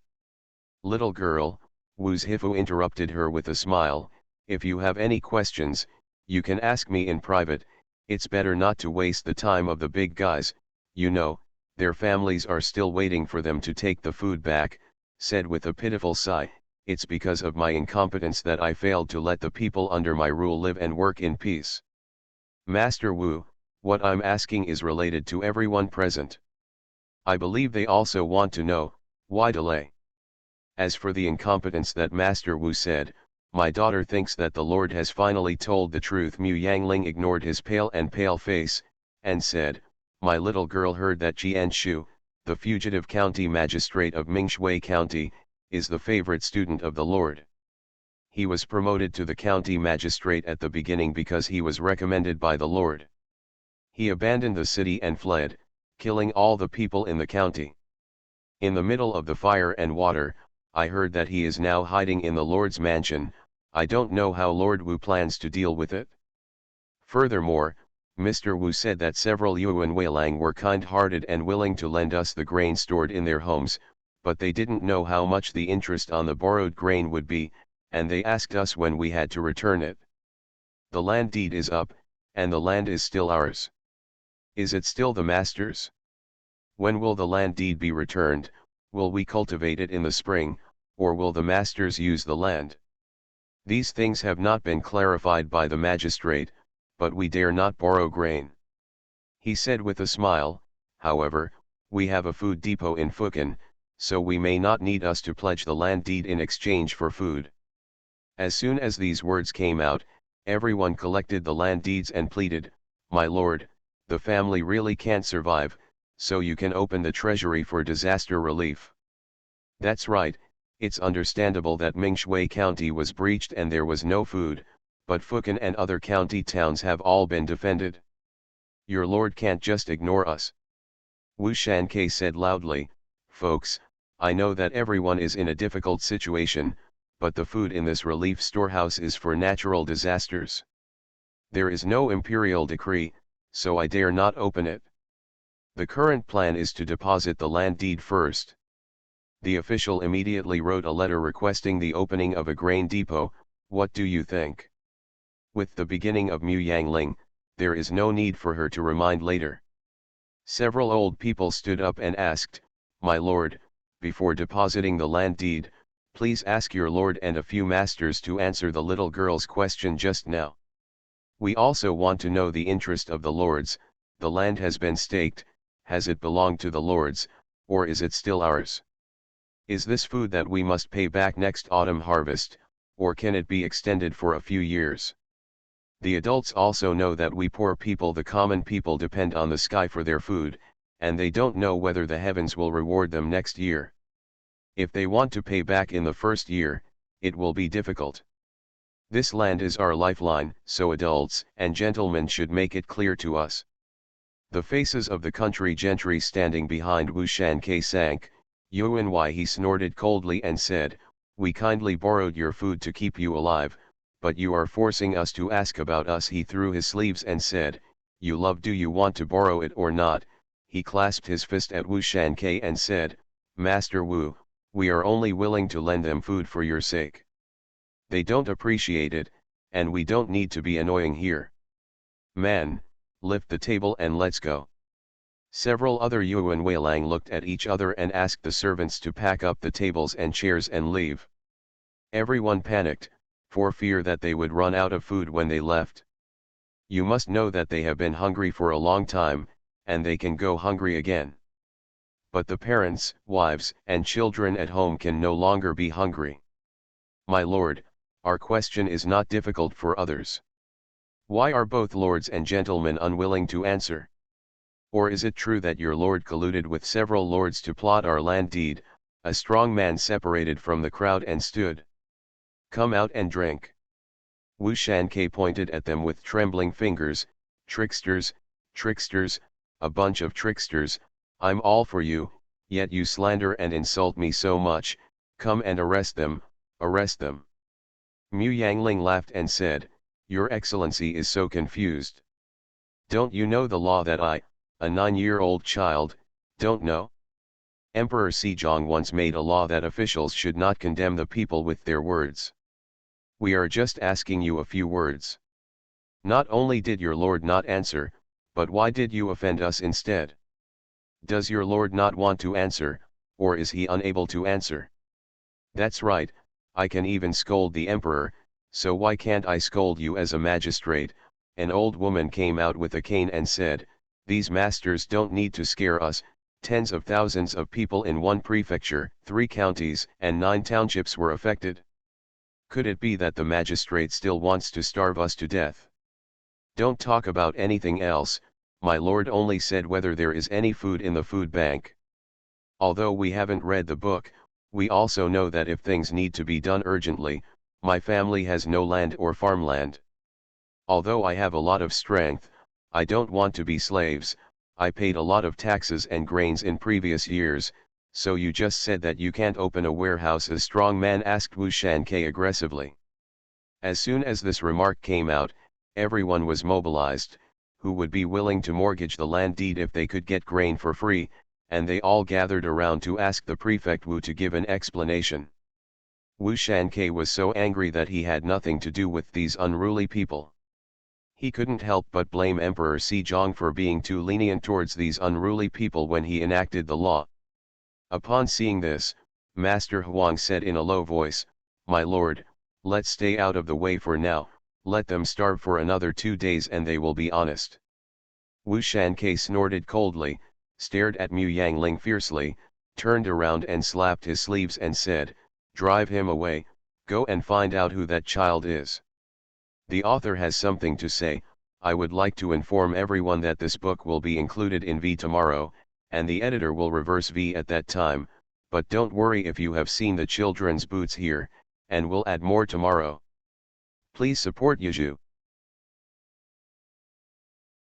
Little girl, Wu Zhifu interrupted her with a smile, if you have any questions, you can ask me in private, it's better not to waste the time of the big guys, you know, their families are still waiting for them to take the food back, said with a pitiful sigh, it's because of my incompetence that I failed to let the people under my rule live and work in peace. Master Wu, what I'm asking is related to everyone present. I believe they also want to know, why delay? As for the incompetence that Master Wu said, my daughter thinks that the Lord has finally told the truth. Mu Yangling ignored his pale face, and said, my little girl heard that Jian Shu, the fugitive county magistrate of Mingshui County, is the favorite student of the Lord. He was promoted to the county magistrate at the beginning because he was recommended by the Lord. He abandoned the city and fled, killing all the people in the county. In the middle of the fire and water, I heard that he is now hiding in the Lord's mansion. I don't know how Lord Wu plans to deal with it. Furthermore, Mr. Wu said that several Yuan Weilang were kind-hearted and willing to lend us the grain stored in their homes, but they didn't know how much the interest on the borrowed grain would be, and they asked us when we had to return it. The land deed is up, and the land is still ours. Is it still the master's? When will the land deed be returned? Will we cultivate it in the spring, or will the masters use the land? These things have not been clarified by the magistrate, but we dare not borrow grain. He said with a smile, however, we have a food depot in Fukin, so we may not need us to pledge the land deed in exchange for food. As soon as these words came out, everyone collected the land deeds and pleaded, my lord, the family really can't survive, so you can open the treasury for disaster relief. That's right, it's understandable that Mingshui County was breached and there was no food, but Fukin and other county towns have all been defended. Your lord can't just ignore us. Wu Shanke said loudly, folks, I know that everyone is in a difficult situation, but the food in this relief storehouse is for natural disasters. There is no imperial decree, so I dare not open it. The current plan is to deposit the land deed first. The official immediately wrote a letter requesting the opening of a grain depot. What do you think? With the beginning of Mu Yangling, there is no need for her to remind later. Several old people stood up and asked, my lord, before depositing the land deed, Please ask your lord and a few masters to answer the little girl's question just now. We also want to know the interest of the lords. The land has been staked, has it belonged to the lords, or is it still ours? Is this food that we must pay back next autumn harvest, or can it be extended for a few years? The adults also know that we poor people, the common people, depend on the sky for their food, and they don't know whether the heavens will reward them next year. If they want to pay back in the first year, it will be difficult. This land is our lifeline, so adults and gentlemen should make it clear to us. The faces of the country gentry standing behind Wu Shanke sank. Yuanwei, he snorted coldly and said, "We kindly borrowed your food to keep you alive, but you are forcing us to ask about us." He threw his sleeves and said, "You love, do you want to borrow it or not?" He clasped his fist at Wu Shanke and said, "Master Wu, we are only willing to lend them food for your sake. They don't appreciate it, and we don't need to be annoying here. Man, lift the table and let's go." Several other Yuan Weilang looked at each other and asked the servants to pack up the tables and chairs and leave. Everyone panicked, for fear that they would run out of food when they left. You must know that they have been hungry for a long time, and they can go hungry again. But the parents, wives, and children at home can no longer be hungry. My lord, our question is not difficult for others. Why are both lords and gentlemen unwilling to answer? Or is it true that your lord colluded with several lords to plot our land deed? A strong man separated from the crowd and stood. "Come out and drink." Wu Shanke pointed at them with trembling fingers. "Tricksters, tricksters, a bunch of tricksters, I'm all for you, yet you slander and insult me so much. Come and arrest them, arrest them." Mu Yangling laughed and said, "Your Excellency is so confused. Don't you know the law that I, a 9-year-old child, don't know? Emperor Sejong once made a law that officials should not condemn the people with their words. We are just asking you a few words. Not only did your lord not answer, but why did you offend us instead? Does your lord not want to answer, or is he unable to answer? That's right, I can even scold the emperor, so why can't I scold you as a magistrate?" An old woman came out with a cane and said, "These masters don't need to scare us. Tens of thousands of people in one prefecture, 3 counties, and 9 townships were affected. Could it be that the magistrate still wants to starve us to death? Don't talk about anything else. My lord only said whether there is any food in the food bank. Although we haven't read the book, we also know that if things need to be done urgently, my family has no land or farmland. Although I have a lot of strength, I don't want to be slaves. I paid a lot of taxes and grains in previous years, so you just said that you can't open a warehouse?" a strong man asked Wu Shanke aggressively. As soon as this remark came out, everyone was mobilized, who would be willing to mortgage the land deed if they could get grain for free, and they all gathered around to ask the prefect Wu to give an explanation. Wu Shanke was so angry that he had nothing to do with these unruly people. He couldn't help but blame Emperor Sejong for being too lenient towards these unruly people when he enacted the law. Upon seeing this, Master Huang said in a low voice, "My lord, let's stay out of the way for now, let them starve for another 2 days and they will be honest." Wu Shanke snorted coldly, stared at Mu Yangling fiercely, turned around and slapped his sleeves and said, "Drive him away, go and find out who that child is." The author has something to say. "I would like to inform everyone that this book will be included in V tomorrow, and the editor will reverse V at that time, but don't worry if you have seen the children's boots here, and we'll add more tomorrow. Please support Yuju."